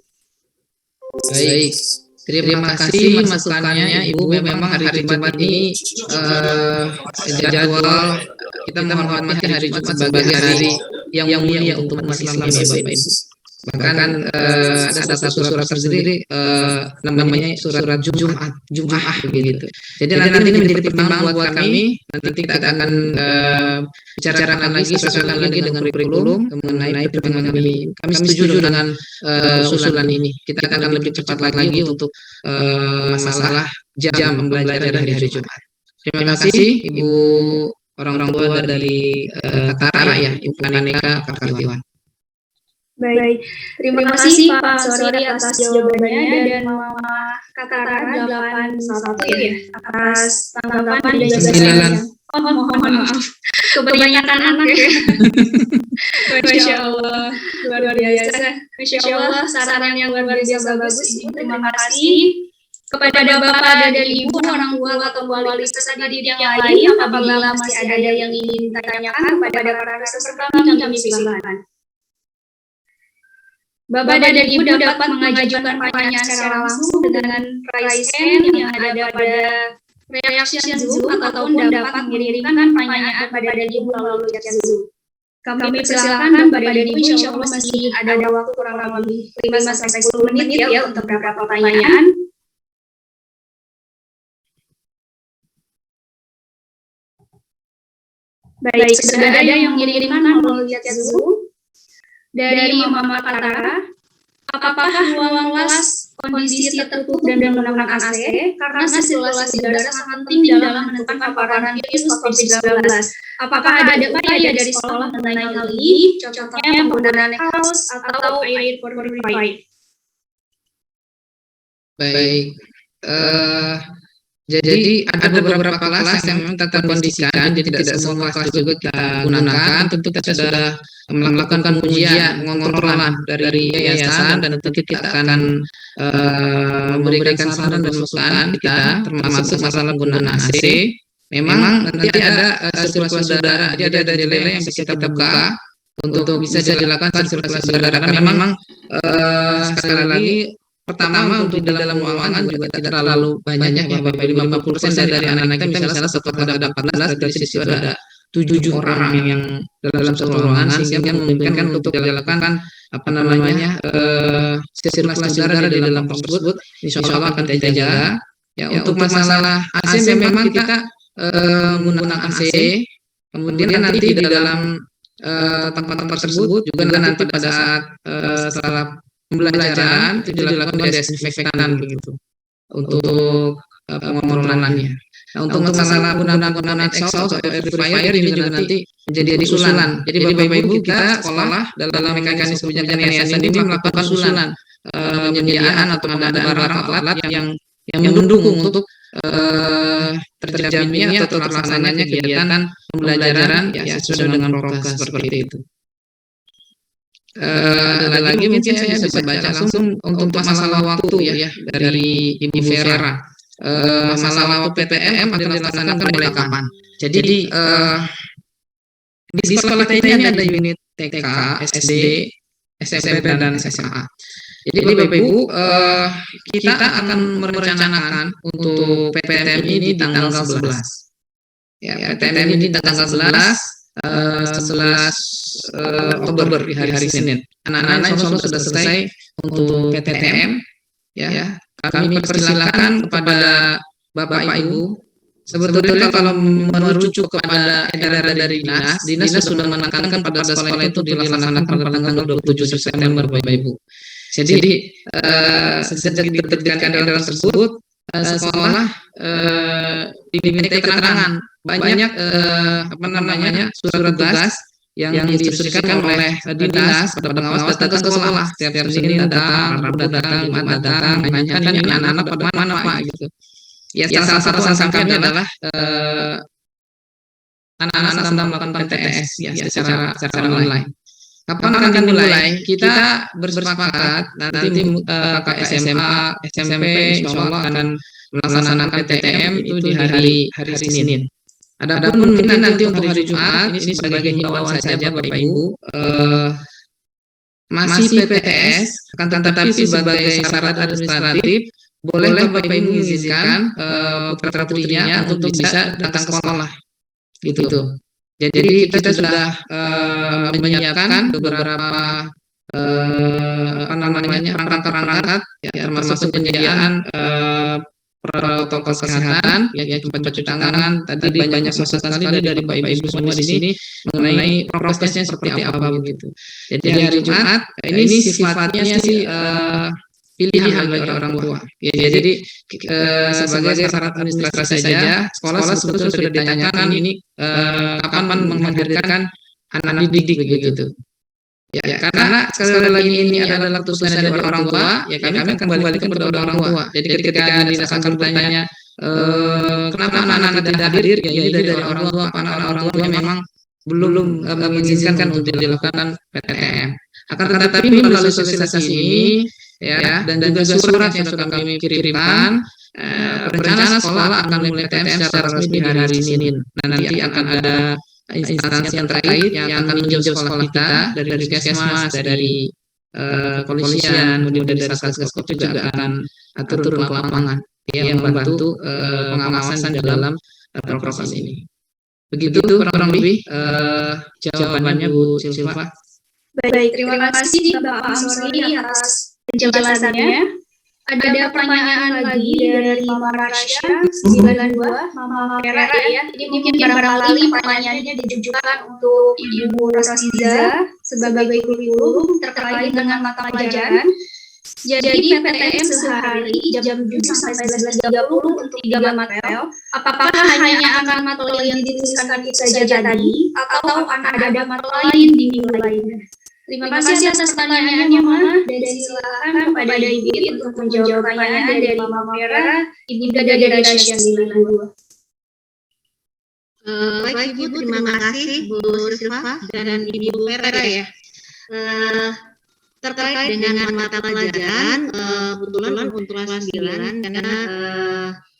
Baik, terima kasih masukannya Ibu. Memang hari Jumat ini jadwal kita menghormati hari Jumat sebagai hari yang mulia untuk umat Islam ini, Bapak Ibu. Bahkan ada satu surat tersendiri namanya surat Jum'ah begitu. Jadi nanti ini menjadi pertimbangan buat kami. Nanti kita akan bicarakan lagi, sesuaikan lagi dengan kurikulum mengenai pertimbangan kami setuju dengan usulan ini. Kita akan lebih cepat lagi untuk masalah jam pembelajaran dari hari Jumat. Terima kasih Ibu orang tua dari Tatara, ya, Ibu Naneka Parkatiwan. Baik, terima kasih Pak Sori atas jawabannya, dan Mama Tatara 81 ya atas tanggapan dan jawabannya. Oh, mohon maaf, kebanyakan anak ya. Masya Allah, luar biasa. Masya Allah, saran yang luar biasa bagus. Terima kasih kepada Bapak dan Ibu, orang tua atau wali peserta didik yang lain. Apabila masih ada yang ingin ditanyakan kepada para peserta kami silakan. Bapak dan Ibu dapat mengajukan pertanyaan secara langsung dengan raise hand yang ada pada reaction Zoom, ataupun dapat mengirimkan pertanyaan pada Ibu melalui chat Zoom. Kami persilakan Bapak dan Ibu, insya Allah masih ada waktu kurang lebih 5-10 menit ya untuk beberapa pertanyaan. Baik, sudah ada yang mengirimkan melalui chat Zoom. Dari Mama Tatara, apakah ruang kelas kondisi tertutup dan menggunakan AC karena sirkulasi udara sangat penting dalam menentukan paparan virus COVID-19? Apakah ada upaya dari sekolah mengenai hal ini, contohnya penggunaan house atau air purified? Baik, jadi ada beberapa kelas yang memang tetap kondisikan, jadi tidak semua kelas juga kita gunakan. Tentu kita sudah melakukan pengujian, pengontrolan dari yayasan, dan tentu kita akan memberikan saran dan masukan kita, termasuk masalah penggunaan AC. Memang nanti ada sirkulasi udara, jadi ada delay yang bisa kita buka untuk bisa dilakukan sirkulasi udara. Karena memang sekali lagi, pertama untuk di dalam ruangan juga tidak terlalu banyak ya, Bapak Ibu. 50% dari anak-anak kita misalnya satu kelas ada 14, dari sisi ada 7 orang yang dalam satu ruangan, sehingga memungkinkan untuk dilakukan sirkulasi udara di dalam tersebut. Insya Allah akan kita jaga. Ya, untuk masalah AC memang kita menggunakan AC. Kemudian nanti di dalam tempat-tempat tersebut juga nanti pada saat setelah pembelajaran itu dilakukan desinfektan begitu untuk pengontrolannya. Nah, untuk masalah penggunaan exhaust atau air purifier ini juga nanti menjadi usulan. Jadi Bapak Ibu, kita sekolah dalam mekanisme kebijakan yayasan ini melakukan usulan penyediaan atau pengadaan alat yang mendukung untuk terjadinya atau terlaksananya kegiatan pembelajaran ya sesuai dengan prokes seperti itu. Ada lagi mungkin saya bisa baca langsung untuk masalah waktu ya dari Ibu Vera. Masalah waktu PTM akan dilaksanakan mulai kapan? Jadi di sekolah kita ini ada unit TK, SD, SMP dan SMA. Jadi Bapak Ibu, kita akan merencanakan untuk PTM ini di tanggal 11. Ya, PTM ini di tanggal 11 Oktober di hari Senin. Anak-anak insya Allah sudah selesai untuk PTM. Ya, kami persilakan kepada Bapak Ibu. Sebetulnya kalau merujuk kepada edaran dari dinas sudah menekankan pada sekolah itu dilaksanakan pada tanggal 27 September Bapak Ibu. Jadi sejak diterbitkan edaran tersebut, sekolah diminta keterangan banyak surat tugas yang diinstruksikan oleh dinas pada pengawas datang ke sekolah setiap Senin datang, Rabu datang, Jumat datang, menanyakan ini anak-anak pada mana Pak gitu. Ya salah satu alasan kami adalah anak-anak sedang melakukan PTS ya secara online. Kapan akan dimulai? Kita bersepakat nanti kakak SMA, SMP, insya Allah akan melaksanakan PTM itu di hari Senin. Adapun mungkin nanti untuk hari Jumat ini sebagai himbauan saja Bapak Ibu, masih PTS, akan tetapi sebagai syarat administratif boleh Bapak Ibu mengizinkan putra putrinya untuk bisa datang ke sekolah, gitu. Jadi kita sudah menyiapkan beberapa perangkat-perangkat ya, termasuk penyediaan protokol kesehatan, ya tempat cuci tangan. Tadi banyak masukan sekali dari Bapak Ibu semua di sini mengenai prokesnya seperti apa begitu. Jadi hari Jumat ini sifatnya sih pilihan bagi orang tua. Ya, jadi sebagai syarat administrasi saja, sekolah sebetulnya sudah ditanyakan ini kapan menghadirkan anak didik begitu. Ya, karena sekali lagi ini adalah keputusan dari orang tua, ya kami akan kembalikan kepada orang tua. Jadi ketika dinas akan bertanya kenapa anak-anak tidak hadir, ya ini dari orang tua, karena orang tua memang belum mengizinkan untuk dilakukan PTM. Akan tetapi melalui sosialisasi ini ya dan juga surat yang sudah kami kirimkan, rencana sekolah akan mulai PTM secara resmi di hari Senin. Nanti akan ada instansi yang terkait yang akan meninjau sekolah kita dari Puskesmas, dari kepolisian, kemudian dari Satgas Covid juga akan turun ke lapangan yang membantu pengawasan dalam prokes ini. Begitu kurang lebih jawabannya Bu Silva. Baik, terima kasih Bapak Amsori atas penjelasannya. Ada pertanyaan lagi dari Mama Rasya 92, Mama Vera ya. Ini mungkin barangkali pertanyaannya ditujukan untuk Ibu Rosiza sebagai kurikulum terkait dengan mata pelajaran. Jadi PTM sehari jam 7 sampai 11.30 untuk 3 materi. Apakah hanya akan materi yang dituliskan saja tadi atau akan ada materi lain di minggu lainnya? Terima kasih atas pertanyaannya, Mama. Dan silakan kepada Ibu untuk menjawab pertanyaan dari Mama Vera, Ibunda dari Rasya 92. Baik Ibu, terima kasih Bu Silva dan Ibu Vera ya. Terkait dengan mata pelajaran, kebetulan untuk kelas 9 karena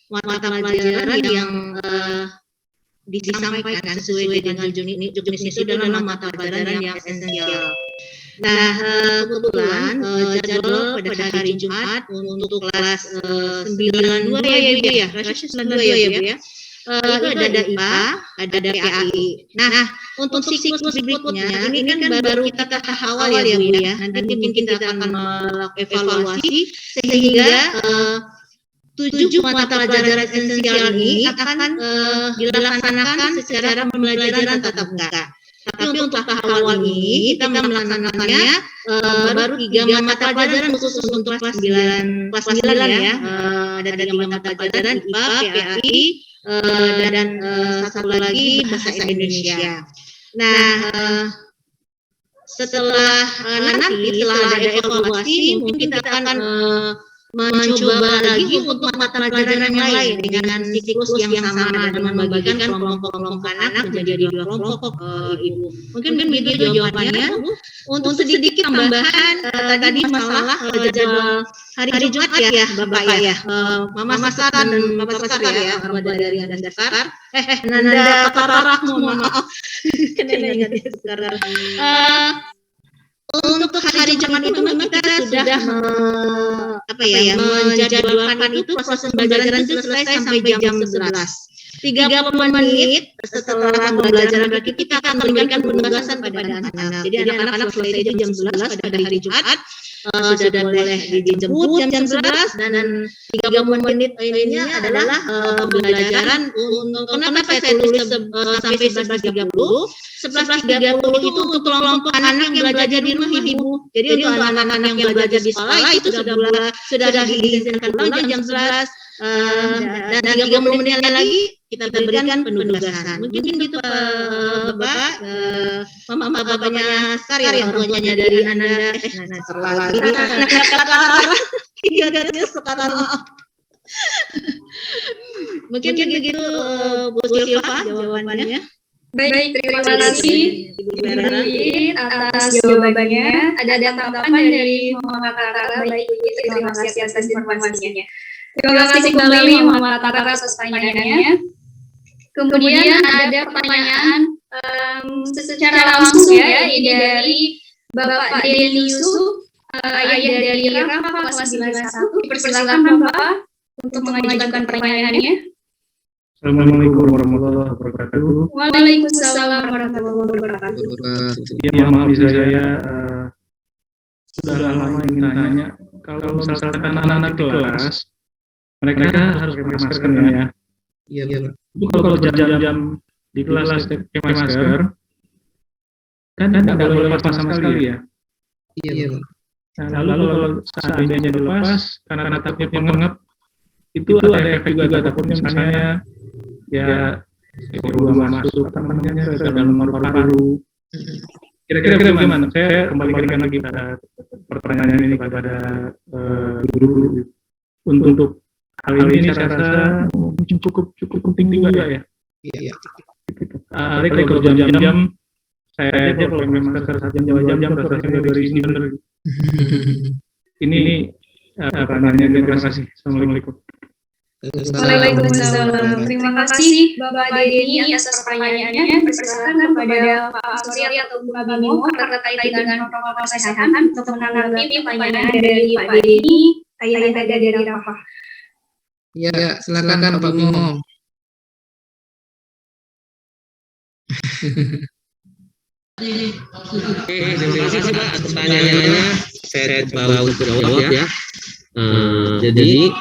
mata pelajaran yang disampaikan sesuai dengan jenis itu adalah mata pelajaran yang esensial. Nah, kebetulan jadwal pada hari Jumat untuk kelas 92 ya Ibu ya, Rasya 92 ya Ibu ya. Itu ada IPA, ada PAI. Nah, untuk siklus berikutnya, ini kan baru kita tahap awal ya Bu ya. Nanti mungkin kita akan melakukan evaluasi sehingga 7 mata pelajaran esensial ini akan dilaksanakan secara pembelajaran tatap muka. Tapi untuk tahap awal ini kita melaksanakannya baru 3 mata pelajaran khusus untuk kelas 9 ya. Ada 3 mata pelajaran IPA, PAI, dan satu lagi bahasa Indonesia. Nah, setelah ada evaluasi mungkin kita akan mencoba lagi untuk mata pelajaran yang lain dengan siklus yang sama dan membagikan kelompok-kelompok anak menjadi 2 kelompok Ibu. Mungkin begitu jawabannya. Untuk sedikit tambahan tadi masalah jadwal hari Jumat ya Bapak ya. Mama Sekar dan Bapak Sekar ya, dari Anda Sekar. Nanda Katarah, mohon maaf. Kena ingat ya sekarang. Untuk hari Jumat itu memang kita sudah menjadwalkan itu proses pembelajaran itu selesai sampai jam 11. 30 menit setelah pembelajaran kita akan memberikan penugasan pada anak-anak. Jadi anak-anak selesai jam 11 pada hari Jumat sudah boleh dijemput jam 11 dan 30 menit lainnya adalah pembelajaran. Kenapa saya tulis sampai 11.30? 11.30 itu untuk kelompok anak yang belajar di rumah Ibu. Jadi untuk anak-anak yang belajar di sekolah itu sudah diizinkan pulang jam 11. dan 30 menit lagi kita berikan penugasan. Mungkin gitu Bapak, bapaknya Sekar yang tuanya dari Ananda, lagi sekarang. Mungkin begitu Bu Silva jawabannya. Baik, terima kasih Ibu Berlin atas jawabannya. Ada tanggapan dari Muhammad Tara. Baik, terima kasih atas informasinya. Terima kasih kembali Muhammad Tara atas pertanyaannya. Kemudian ada pertanyaan secara langsung ya, ini dari Bapak Denny Yusuf, ayah dari Rafa kelas 91. Dipersilakan Bapak untuk mengajukan pertanyaannya. Assalamualaikum warahmatullahi wabarakatuh. Waalaikumsalam warahmatullahi wabarakatuh. Ya, maaf saya sudah lama ingin tanya, kalau misalkan anak-anak di kelas, mereka harus pakai masker kan ya? Iya. Itu kalau jam-jam di kelas pakai masker, kan nggak boleh lepas sama sekali ya? Iya. Nah, lalu kalau seandainya dilepas, karena takutnya pengap, itu ada efek juga, takutnya misalnya ya virus masuk apa namanya ke dalam paru-paru. Kira-kira bagaimana? Saya kembalikan lagi pada pertanyaan ini kepada guru-guru untuk hal ini. Saya rasa cukup penting juga ya. Iya. Kalau jam-jam saya aja kalau pakai masker 1 jam 2 jam rasanya dari sini bener. Ini pertanyaannya. Terima kasih. Assalamualaikum. Waalaikumsalam. Terima kasih Bapak Denny atas pertanyaannya. Persilakan kepada Pak Asori atau Bu Bimo terkait dengan protokol kesehatan untuk menanggapi pertanyaan dari Pak Denny, ayah dari Rafa. Ya, silakan Pak Bimo. Terima kasih Pak atas pertanyaannya. Saya coba untuk jawab ya. Jadi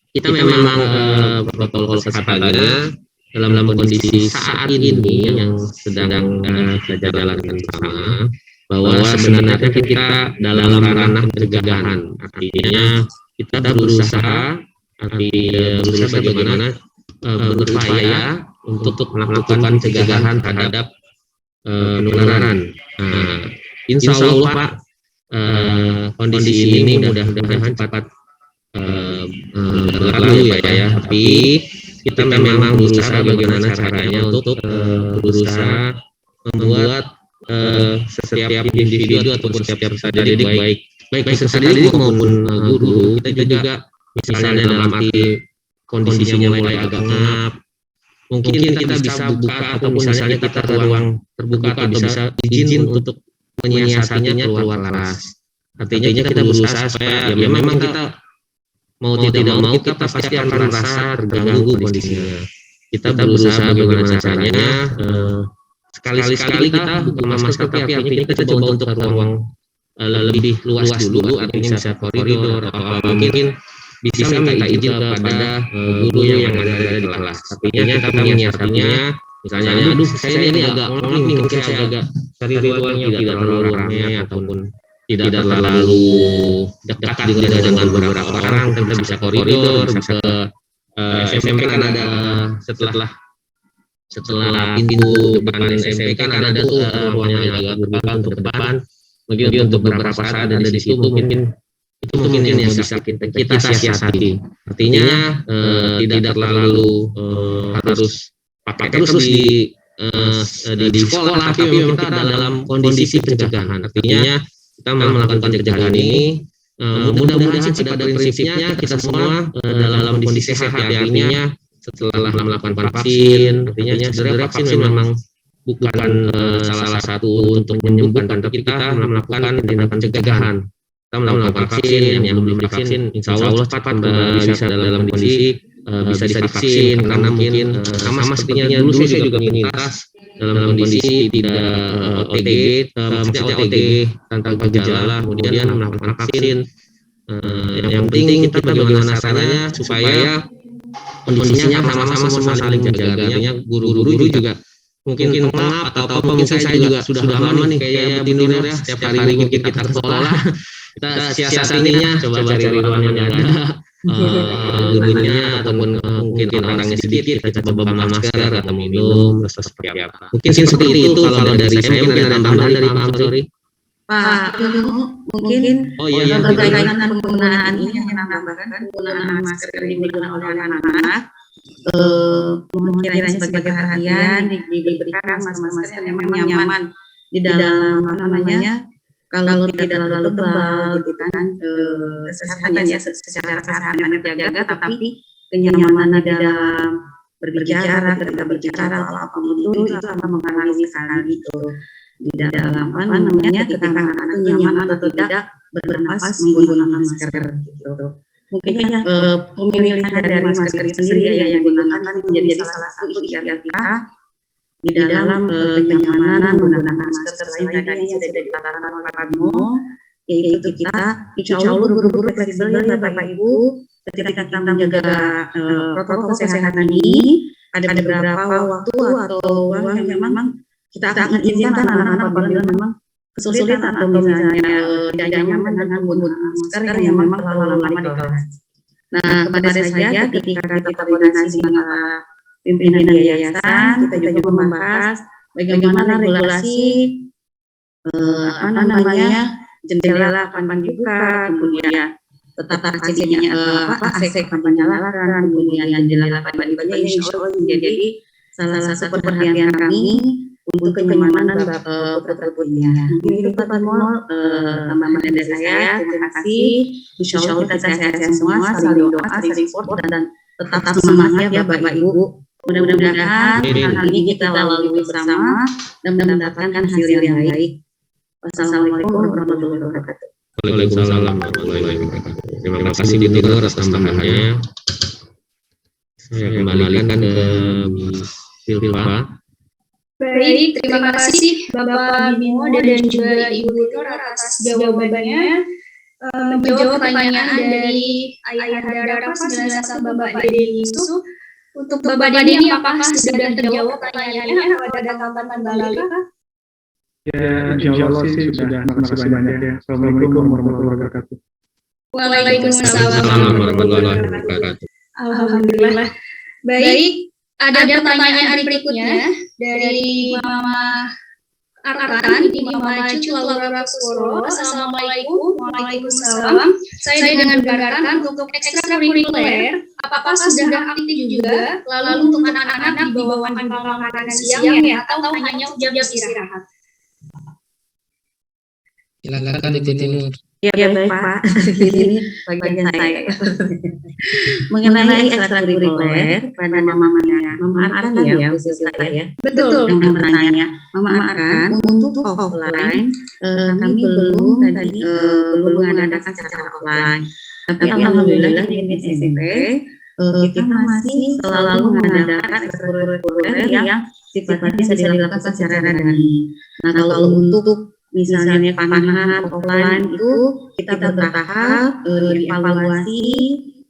kita memang protokol kesehatannya dalam kondisi saat ini yang sedang kita jalankan bersama, bahwa sebenarnya kita dalam ranah pencegahan, artinya kita berusaha bagaimana berupaya untuk melakukan pencegahan terhadap penularan. Insya Allah Pak, kondisi ini mudah-mudahan cepat berlalu ya. Tapi kita memang berusaha bagaimana caranya untuk berusaha membuat setiap individu ataupun setiap peserta didik, baik peserta didik maupun guru, kita juga misalnya dalam arti kondisinya mulai agak ngap, mungkin kita bisa buka atau misalnya kita ruang terbuka atau bisa izin untuk menyiasatinya keluar kelas. Artinya kita berusaha supaya ya memang kita mau tidak mau kita pasti akan merasa terganggu kondisinya. Kita berusaha bagaimana caranya sekali-sekali kita buka masker, tapi artinya kita coba untuk ruang lebih luas dulu, artinya bisa koridor atau mungkin bisa minta izin kepada guru yang ada di kelas. Artinya kita menyiasatinya, misalnya aduh saya ini agak ngomong nih, mungkin saya agak cari ruang yang tidak terlalu ramai ataupun tidak terlalu dekat dengan beberapa orang. Kita bisa koridor, bisa ke SMP kan ada setelah pintu depan SMP kan ada tuh ruang yang agak terbuka untuk ke depan. Mungkin untuk beberapa saat ada di situ mungkin yang bisa kita siasati. Artinya tidak terlalu harus pakai terus di sekolah, tapi memang kita dalam kondisi pencegahan. Artinya kita melakukan pencegahan ini mudah-mudahan pada prinsipnya kita semua dalam kondisi sehat ya. Artinya setelah melakukan vaksin, artinya sebenarnya vaksin memang bukan salah satu untuk menyembuhkan, tapi kita melakukan tindakan pencegahan. Kita melakukan vaksin, yang belum divaksin insya Allah cepat bisa dalam kondisi bisa divaksin, karena mungkin sama sepertinya dulu saya juga menyintas dalam kondisi tidak maksudnya OTG tanpa gejala, kemudian melakukan vaksin. Yang penting kita bagaimana caranya supaya kondisinya sama-sama semua saling menjaga. Artinya guru-guru juga mungkin pengap atau mungkin saya juga sudah lama nih kayak tidur ya, setiap hari mungkin kita ke sekolah kita siasatinya coba cari ruang yang ada gurunya ataupun mungkin orangnya sedikit, kita coba bawa masker atau minum atau seperti apa. Mungkin seperti itu kalau dari saya. Mungkin ada tambahan dari Pak Sorry. Pak, mungkin berkaitan dengan penggunaan ini yang menambahkan penggunaan masker yang digunakan oleh anak-anak. Mohon kiranya sebagai perhatian diberikan masker yang memang nyaman di dalam kalau tidak terlalu tebal gitu kan, kesehatan ya secara kesehatannya terjaga, tapi kenyamanan di dalam berbicara, ketika berbicara apapun itu akan mengalami sekali gitu di dalam ketika anak-anak itu nyaman atau tidak bernafas menggunakan masker gitu. Mungkin ya pemilihan dari masker itu sendiri yang digunakan menjadi salah satu ikhtiar kita di dalam kenyamanan menggunakan masker. Selain tadi yang sudah dikatakan oleh Pak Bimo, yaitu kita insya Allah buru-buru fleksibel ya Bapak Ibu, ketika kita menjaga protokol kesehatan ini, ada beberapa waktu atau ruang yang memang kita akan izinkan anak-anak apabila memang kesulitan atau misalnya tidak nyaman dengan penggunaan masker yang memang terlalu lama di kelas. Nah, kepada saya ketika kita koordinasi dengan pimpinan yayasan, kita juga membahas bagaimana regulasi jendela kapan dibuka, kemudian tetap AC kapan dinyalakan, kemudian jendela kapan dibuka. Insya Allah menjadi salah satu perhatian kami untuk kenyamanan putra-putrinya. Ini Pak Bimo, tambahan dari saya. Terima kasih. Insya Allah kita sehat-sehat semua, saling doa, saling support, dan tetap semangat ya Bapak Ibu. Mudah-mudahan hal ini kita lalui bersama dan mendapatkan hasil yang baik. Wassalamualaikum warahmatullahi wabarakatuh. Waalaikumsalam warahmatullahi wabarakatuh. Terima kasih Dito atas tambahannya. Saya kembalikan ke Silva. Baik, terima kasih Bapak Bimo dan juga Ibu Dito atas jawabannya. Menjawab pertanyaan dari Ayahanda Rafa dan Bapak Dede Yusuf. Untuk Bapak Dede, apakah sudah terjawab pertanyaannya? Ada tambahan lagi? Ya, insya Allah sih sudah. Terima kasih banyak ya. Assalamualaikum warahmatullahi wabarakatuh. Waalaikumsalam warahmatullahi wabarakatuh. Alhamdulillah. Baik, ada pertanyaan berikutnya dari Mama Arkan, Ibu Mama Cucu Laura Kusworo. Assalamualaikum. Waalaikumsalam. Saya dengan Arkan untuk ekstrakurikuler, apakah sudah aktif juga? Lalu untuk anak-anak di bawah makan siang ya, atau hanya jam istirahat? Silakan Ibu Tinur. Ya baik Pak, ini bagian saya. Mengenai ekstrakurikuler pada Mama Arkan ya, khusus saya ya. Betul. Yang bertanya, Mama Arkan, untuk offline kami belum mengadakan secara offline. Tapi alhamdulillah di SMP kita masih selalu mengadakan ekstrakurikuler yang sifatnya bisa dilakukan secara daring. Nah kalau untuk misalnya panahan offline itu kita bertahap dievaluasi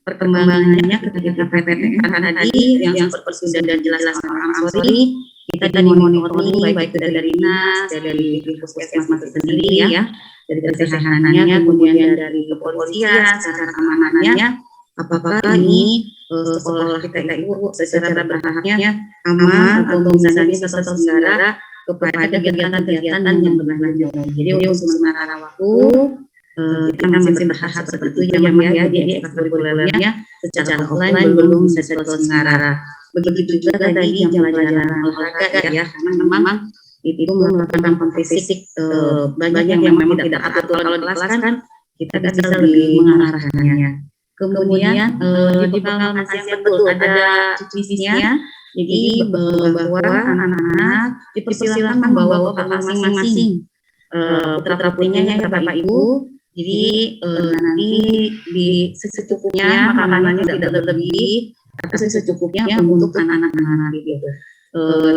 perkembangannya ketika PPTN tadi yang seperti sudah jelas orang sorry kita dimonitoring baik itu dari dinas, dari puskesmas sendiri ya, dari kesehatannya, kemudian dari kepolisian, secara keamanannya, apakah ini sekolah kita itu secara bertahapnya aman atau misalnya secara kepada kegiatan-kegiatan yang berlanjut. Jadi untuk sementara waktu kita masih bertahap seperti itu ya, jadi ekstrakurikulernya secara offline belum bisa terselenggara. Begitu juga tadi yang pelajaran olahraga ya, karena memang itu merupakan fisik banyak yang memang tidak atur kalau di kelas kan kita bisa lebih mengarahkannya. Kemudian di bekal masih betul ada visinya. Jadi bahwa anak-anak dipersilakan membawa bekal masing-masing putra-putrinya ya Bapak Ibu. Jadi nanti di secukupnya makanannya tidak berlebih, tapi secukupnya untuk anak-anak gitu.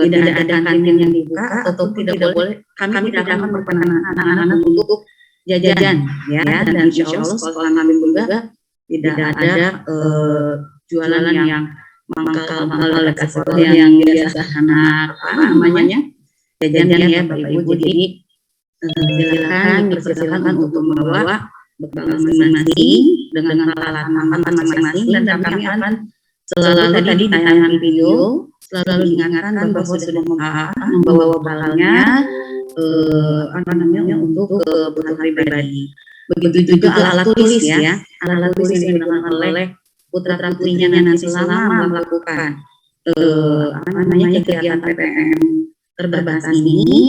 Tidak ada kantin yang dibuka atau tidak boleh. Kami tidak akan memperkenalkan anak-anak untuk jajan ya. Dan insya Allah sekolah kami juga tidak ada jualan yang mahal dekat sekolah yang biasa anak jajan ya Bapak Ibu. Jadi silakan dipersilakan untuk membawa bekal masing-masing dengan peralatan makan masing-masing, dan kami akan selalu tadi tayangan video selalu diingatkan bahwa sudah membawa bekalnya untuk kebutuhan pribadi. Begitu juga alat tulis ya, alat tulis yang digunakan oleh putra putrinya nanti selama melakukan kegiatan PPM terbatas ini,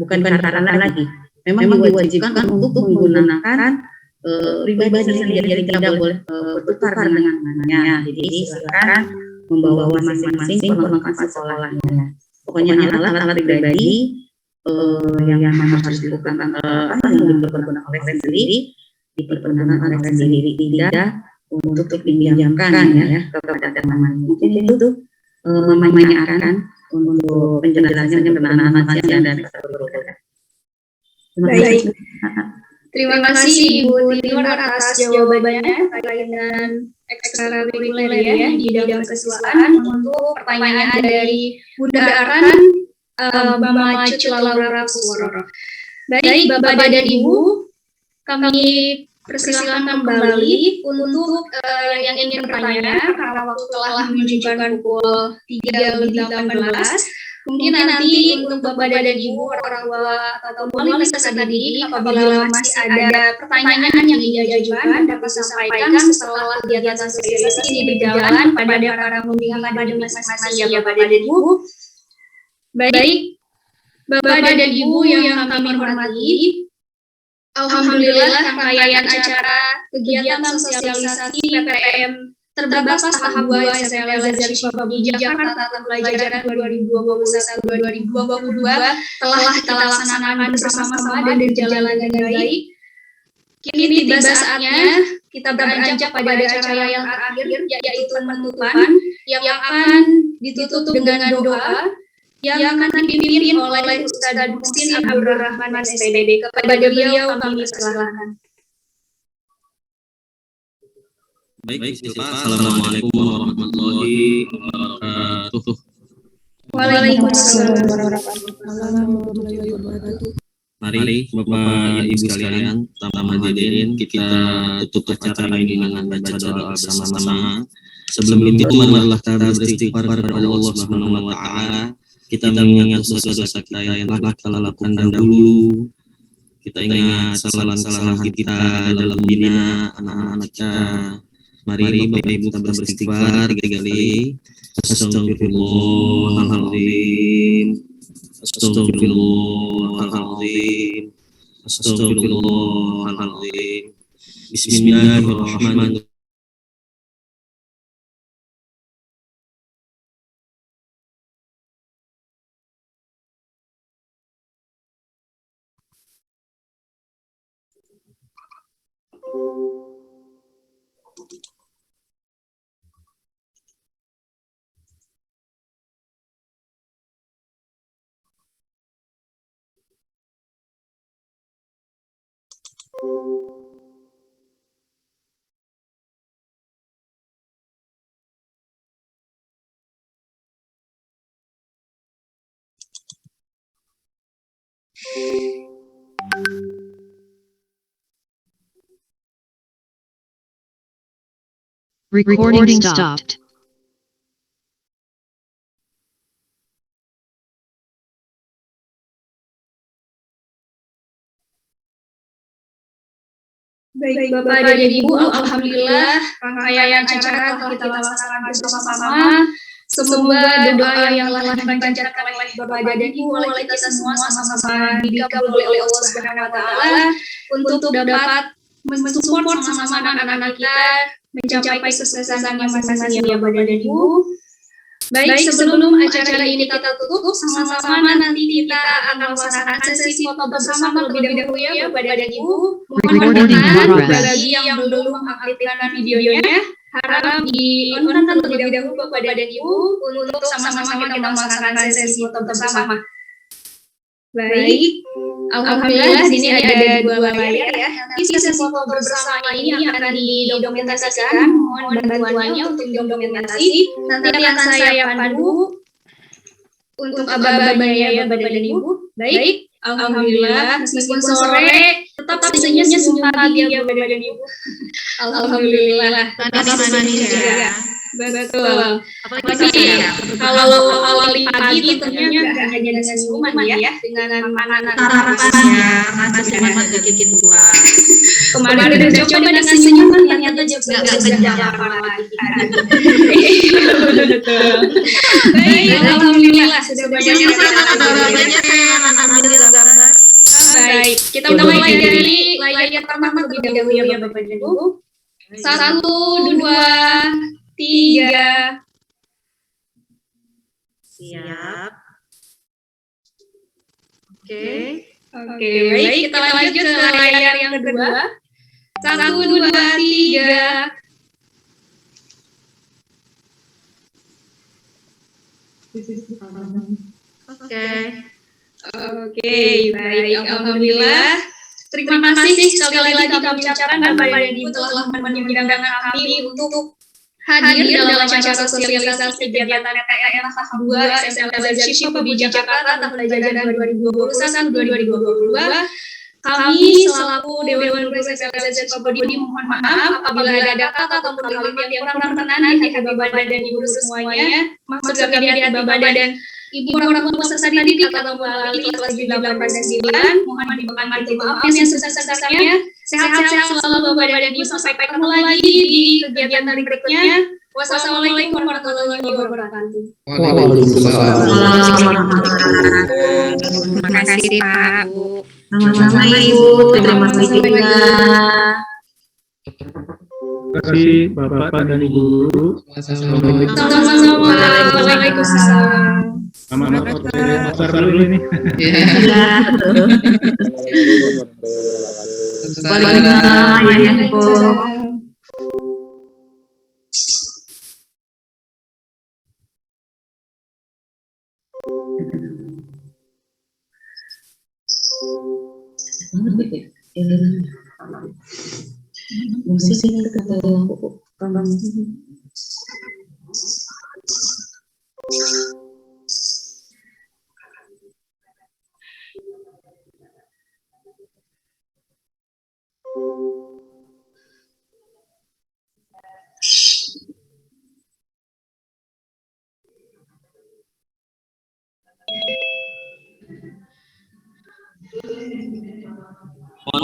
bukan karena lagi memang diwajibkan untuk menggunakan pribadi sendiri, tidak boleh bertukar dengan temannya. Jadi silakan membawa masing-masing perlengkapan sekolahnya. Pokoknya alat pribadi yang memang harus dilakukan yang dipergunakan oleh sendiri, dipergunakan oleh sendiri, tidak untuk dipinjamkan ya kepada teman. Mungkin itu mamanya akan untuk penjelasannya kepada anak-anak yang ada di sekolah. Baik. Terima kasih Ibu Tinur atas jawabannya terkait dengan ekstrakurikuler ya di bidang kesiswaan. Untuk pertanyaan dari Bunda Arhan, Mama Cut Laura Pusworo. Baik, Bapak dan Ibu, kami persilakan kembali untuk yang ingin bertanya, karena waktu telah menunjukkan pukul 3:18. Mungkin nanti untuk Bapak dan Ibu, orang tua atau wali peserta didik, apabila masih ada pertanyaan yang ingin diajukan, dapat disampaikan setelah kegiatan sosialisasi ini berjalan pada para pembimbing pada masing-masing ya Bapak dan Ibu. Baik, Bapak dan Ibu yang kami hormati, alhamdulillah rangkaian acara kegiatan sosialisasi PPM terbatas tahap 2 SLL Al-Azhar Syifabudi Jakarta tahun pelajaran 2021-2022 telah kita laksanakan bersama-sama dan berjalan dengan baik. Kini tiba saatnya kita beranjak pada acara yang terakhir, yaitu penutupan yang akan ditutup dengan doa yang akan dipimpin oleh Ustaz Muhsin Abdurrahman SPDD. Kepada beliau kami persilahkan. Baik, Assalamualaikum warahmatullahi wabarakatuh. Waalaikumsalam warahmatullahi wabarakatuh. Mari Bapak Ibu sekalian, pertama hadirin kita tutup acara ini dengan baca doa bersama-sama. Sebelum itu marilah kita beristighfar kepada Allah Subhanahu wa taala. Kita mengingat dosa-dosa kita yang telah kita lakukan dahulu. Kita ingat kesalahan-kesalahan kita dalam membina anak-anak kita. Mari Bapak Ibu kita beristighfar 3 kali. Astagfirullahaladzim. Astagfirullahaladzim. Astagfirullahaladzim. Bismillahirrahmanirrahim. Recording stopped. Baik Bapak dan Ibu, alhamdulillah rangkaian acara telah kita laksanakan bersama-sama. Semoga doa yang telah dipanjatkan oleh Bapak dan Ibu oleh kita semua sama-sama dikabulkan oleh Allah Subhanahu wa taala untuk dapat mensupport sama-sama anak-anak kita mencapai kesuksesan masing-masing ya Bapak dan Ibu. Baik, sebelum acara ini kita tutup, sama-sama nanti kita akan melaksanakan sesi foto bersama terlebih dahulu ya Bapak dan Ibu. Mohon berkenan bagi yang belum mengaktifkan videonya, harap di-on-kan terlebih dahulu Bapak dan Ibu untuk sama-sama kita melaksanakan sesi foto bersama. Baik, alhamdulillah di sini ada 2 layar ya. Nanti sesi foto bersama ini akan didokumentasikan. Mohon bantuannya untuk dokumentasi. Nanti akan saya pandu untuk aba-abanya ya Bapak dan Ibu. Baik, alhamdulillah meskipun sore tetap senyum pagi ya Bapak dan Ibu. Alhamdulillah. Manis ya. Betul. Apalagi kalau awali pagi tentunya nggak hanya dengan senyuman ya, dengan makanan Sarapannya masih semangat bikin buah. Kemarin udah coba dengan senyuman ternyata nggak kerja apa-apa lagi. Betul. Baik, alhamdulillah sudah banyak yang baik. Kita mulai dari layar pertama terlebih dahulu ya Bapak dan Ibu. 1, 2, 3. Siap. Oke. Oke, baik. Kita lanjut ke layar yang kedua. 1, 2, 3. Oke, baik. Alhamdulillah. Terima kasih sekali lagi kami ucapkan Bapak dan Ibu telah menyempatkan kami untuk hadir dalam acara sosialisasi kegiatan TTR tahap 2 SMP Al-Azhar Syifa di Jakarta tahun ajaran 2021-2022. Kami selaku Dewan Guru SMP Al-Azhar Syifa mohon maaf apabila ada kata ataupun kalimat yang kurang berkenan di hati Bapak dan Ibu semuanya. Maksud kami di hati Bapak dan Ibu orang tua peserta didik atau melalui kelas 8 dan 9, mohon dimaafkan maaf yang sebesar-besarnya. Sehat-sehat selalu Bapak dan Ibu, sampai ketemu lagi di kegiatan berikutnya. Wassalamualaikum warahmatullahi wabarakatuh. Waalaikumsalam. Terima kasih Pak, Bu. Sama-sama Ibu, terima kasih juga. Terima kasih Bapak dan Ibu Guru. Sama-sama. Waalaikumsalam. Sama-sama Bapak dulu ini. Waalaikumsalam. Mohon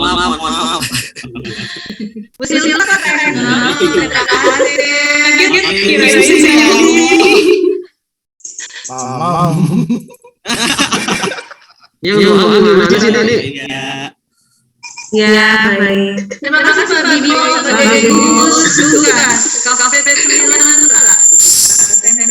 maaf. Yang doa gimana sih tadi? Ya, baik. Terima kasih Pak Bibi sebagai gugus tugas KKP 9 SMP